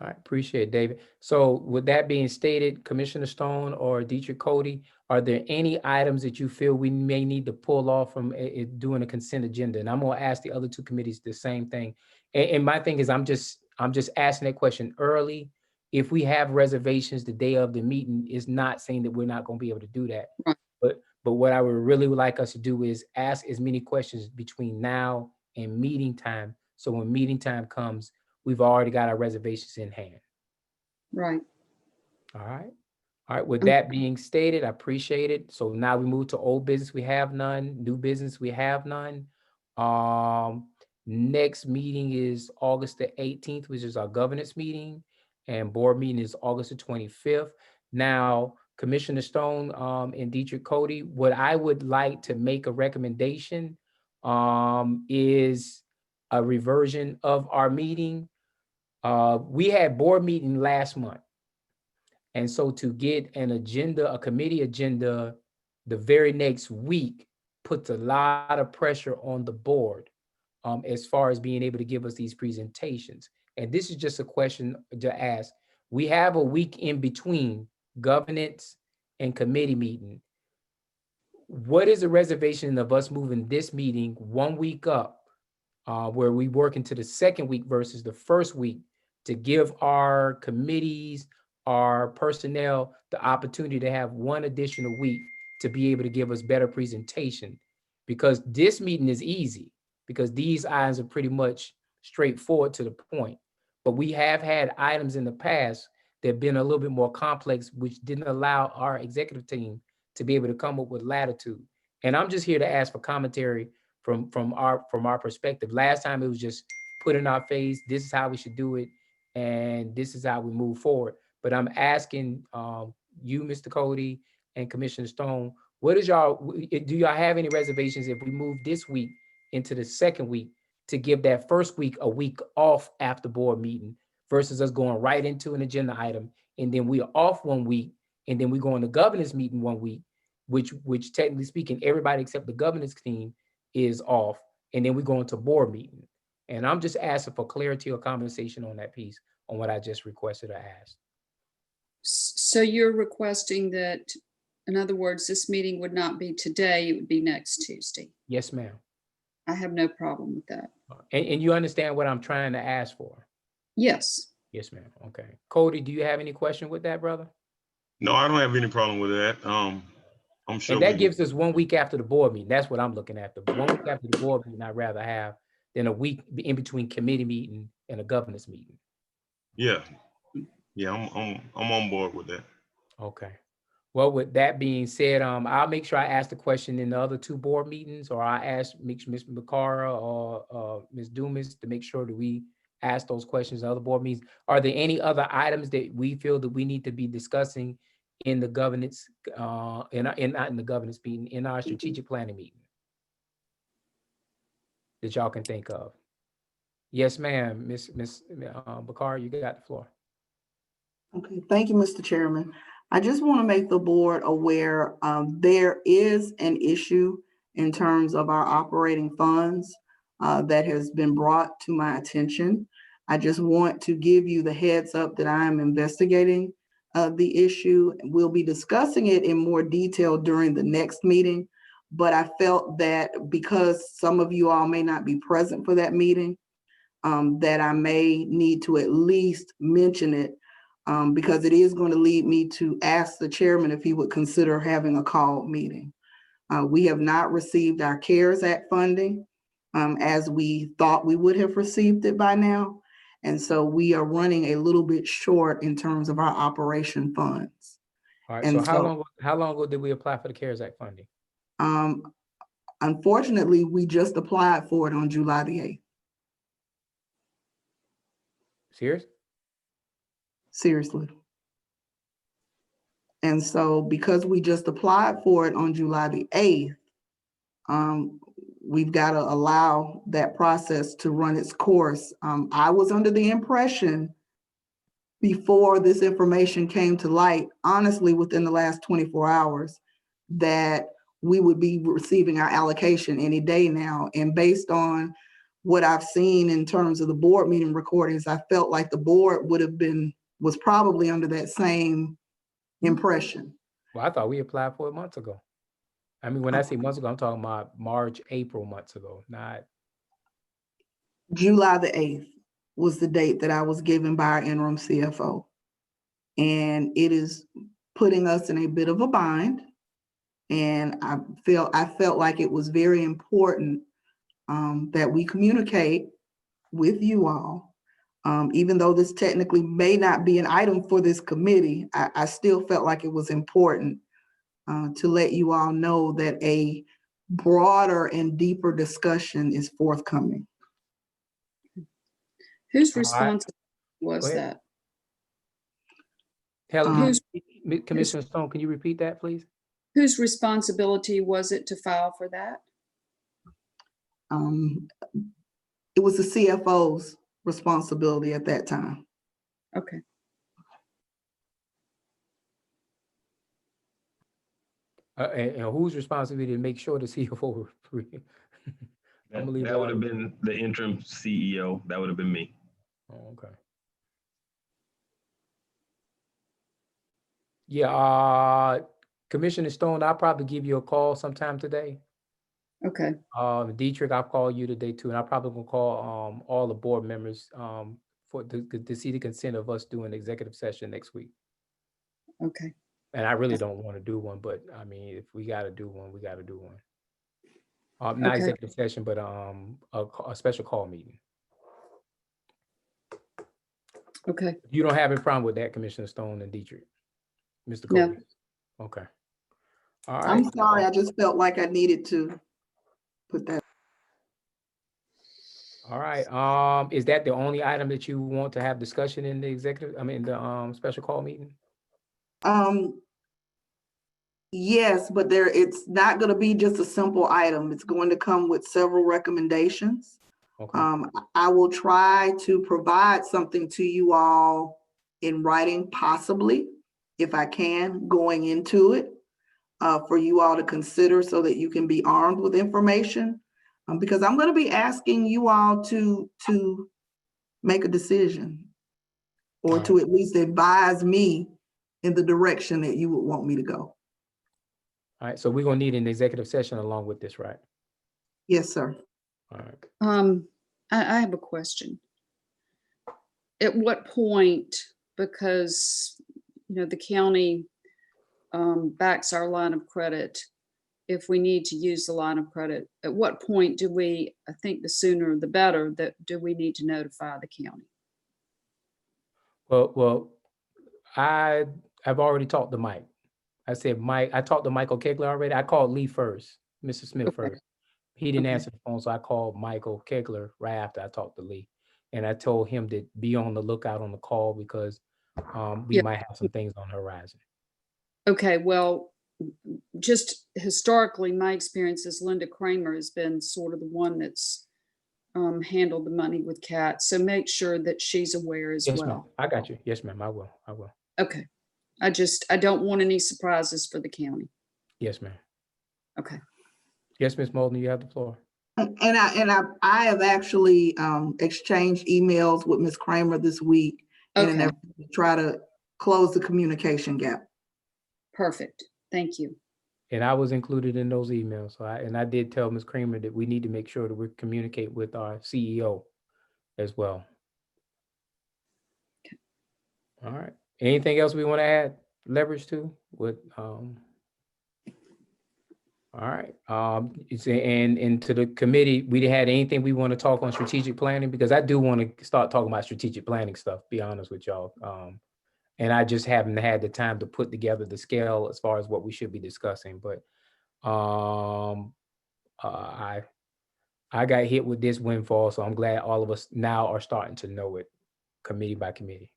All right, appreciate it, David. So with that being stated, Commissioner Stone or Dietrich Cody, are there any items that you feel we may need to pull off from doing a consent agenda? And I'm gonna ask the other two committees the same thing. And my thing is, I'm just asking that question early. If we have reservations the day of the meeting, is not saying that we're not gonna be able to do that. Right. But what I would really like us to do is ask as many questions between now and meeting time. So when meeting time comes, we've already got our reservations in hand. Right. All right. All right. With that being stated, I appreciate it. So now we move to old business. We have none. New business. We have none. Next meeting is August the 18th, which is our governance meeting, and board meeting is August the 25th. Now, Commissioner Stone and Dietrich Cody, what I would like to make a recommendation is a reversion of our meeting. We had board meeting last month. And so to get an agenda, a committee agenda, the very next week puts a lot of pressure on the board as far as being able to give us these presentations. And this is just a question to ask. We have a week in between governance and committee meeting. What is the reservation of us moving this meeting 1 week up, where we work into the second week versus the first week, to give our committees, our personnel, the opportunity to have one additional week to be able to give us better presentation? Because this meeting is easy, because these items are pretty much straightforward to the point. But we have had items in the past that have been a little bit more complex, which didn't allow our executive team to be able to come up with latitude. And I'm just here to ask for commentary from our perspective. Last time it was just put in our face, this is how we should do it, and this is how we move forward. But I'm asking you, Mr. Cody, and Commissioner Stone, what is do y'all have any reservations if we move this week into the second week to give that first week a week off after board meeting versus us going right into an agenda item, and then we are off 1 week, and then we go on the governance meeting 1 week, which technically speaking, everybody except the governance team is off, and then we go into board meeting. And I'm just asking for clarity or conversation on that piece, on what I just requested or asked. So you're requesting that, in other words, this meeting would not be today, it would be next Tuesday. Yes, ma'am. I have no problem with that. And you understand what I'm trying to ask for? Yes. Yes, ma'am. Okay. Cody, do you have any question with that, brother? No, I don't have any problem with that. I'm sure. And that gives us 1 week after the board meeting. That's what I'm looking at. The 1 week after the board meeting, I'd rather have than a week in between committee meeting and a governance meeting. Yeah. Yeah, I'm on board with that. Okay. Well, with that being said, I'll make sure I ask the question in the other 2 board meetings, or I ask Ms. McCara or Ms. Dumas to make sure that we ask those questions in other board meetings. Are there any other items that we feel that we need to be discussing in the governance, not in the governance meeting, in our strategic planning meeting that y'all can think of? Yes, ma'am. Ms. Bakar, you got the floor. Okay, thank you, Mr. Chairman. I just want to make the board aware there is an issue in terms of our operating funds that has been brought to my attention. I just want to give you the heads up that I am investigating the issue. We'll be discussing it in more detail during the next meeting, but I felt that because some of you all may not be present for that meeting, that I may need to at least mention it, because it is going to lead me to ask the chairman if he would consider having a call meeting. We have not received our CARES Act funding as we thought we would have received it by now. And so we are running a little bit short in terms of our operation funds. All right, And so how long ago did we apply for the CARES Act funding? Unfortunately, we just applied for it on July the 8th. Serious? Seriously. And so because we just applied for it on July the 8th, we've got to allow that process to run its course. I was under the impression before this information came to light, honestly, within the last 24 hours, that we would be receiving our allocation any day now. And based on what I've seen in terms of the board meeting recordings, I felt like the board was probably under that same impression. Well, I thought we applied for it months ago. I mean, when I say months ago, I'm talking about March, April months ago, not. July the 8th was the date that I was given by our interim CFO. And it is putting us in a bit of a bind And I felt like it was very important that we communicate with you all. Even though this technically may not be an item for this committee, I still felt like it was important to let you all know that a broader and deeper discussion is forthcoming. Whose All right. responsibility was Go ahead. that? Helen, Who's- Commissioner Stone, can you repeat that, please? Whose responsibility was it to file for that? It was the CFO's responsibility at that time. Okay. And whose responsibility to make sure the CFO? I'm gonna leave That would have that. been the interim CEO. That would have been me. Oh, okay. Yeah, Commissioner Stone, I'll probably give you a call sometime today. Okay. Dietrich, I'll call you today too, and I'll probably gonna call all the board members for to see the consent of us doing executive session next week. Okay. And I really don't want to do one, but I mean, if we got to do one, we got to do one. Not Okay. executive session, but a special call meeting. Okay. You don't have a problem with that, Commissioner Stone and Dietrich, Mr. No. Colby? Okay. All right. I'm sorry, I just felt like I needed to put that. All right. Is that the only item that you want to have discussion in the executive? I mean, the special call meeting? Yes, but it's not going to be just a simple item. It's going to come with several recommendations. Okay. I will try to provide something to you all in writing, possibly, if I can, going into it, for you all to consider so that you can be armed with information. Because I'm going to be asking you all to make a decision or All right. to at least advise me in the direction that you would want me to go. All right. So we're gonna need an executive session along with this, right? Yes, sir. All right. I have a question. At what point, because, you know, the county backs our line of credit, if we need to use the line of credit, at what point do we, I think the sooner the better, that do we need to notify the county? Well, I've already talked to Mike. I said, Mike, I talked to Michael Kegler already. I called Lee first, Mr. Smith Okay. first. He didn't Okay. answer the phone, so I called Michael Kegler right after I talked to Lee. And I told him to be on the lookout on the call because we Yeah. might have some things on the horizon. Okay, well, just historically, my experience is Linda Kramer has been sort of the one that's handled the money with CAT. So make sure that she's aware as Yes, ma'am. well. I got you. Yes, ma'am. I will. Okay. I don't want any surprises for the county. Yes, ma'am. Okay. Yes, Ms. Molden, you have the floor. And I have actually exchanged emails with Ms. Kramer this week in an Okay, effort to try to close the communication gap. perfect. Thank you. And I was included in those emails. So I did tell Ms. Kramer that we need to make sure that we communicate with our CEO as well. Okay. All right. Anything else we want to add leverage to with all right. And to the committee, we didn't have anything we want to talk on strategic planning, because I do want to start talking about strategic planning stuff, be honest with y'all. And I just haven't had the time to put together the scale as far as what we should be discussing. But I got hit with this windfall, so I'm glad all of us now are starting to know it committee by committee.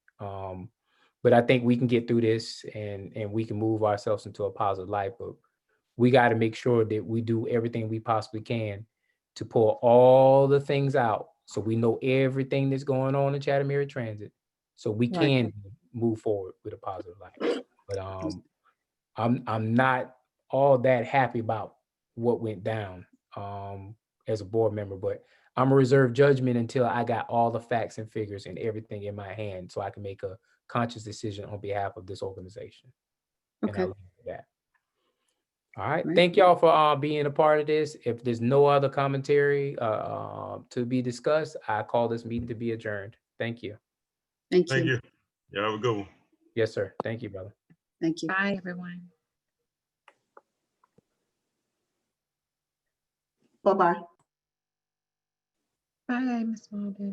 But I think we can get through this and we can move ourselves into a positive light. But we got to make sure that we do everything we possibly can to pull all the things out so we know everything that's going on in Chatham Area Transit, so we Right. can move forward with a positive light. But I'm not all that happy about what went down as a board member, but I'm a reserve judgment until I got all the facts and figures and everything in my hand so I can make a conscious decision on behalf of this organization. And Okay. I'll leave it at that. All right. Right. Thank y'all for being a part of this. If there's no other commentary to be discussed, I call this meeting to be adjourned. Thank you. Thank Thank you. you. Yeah, have a good one. Yes, sir. Thank you, brother. Thank you. Bye, everyone. Bye-bye. Bye, Ms. Walden.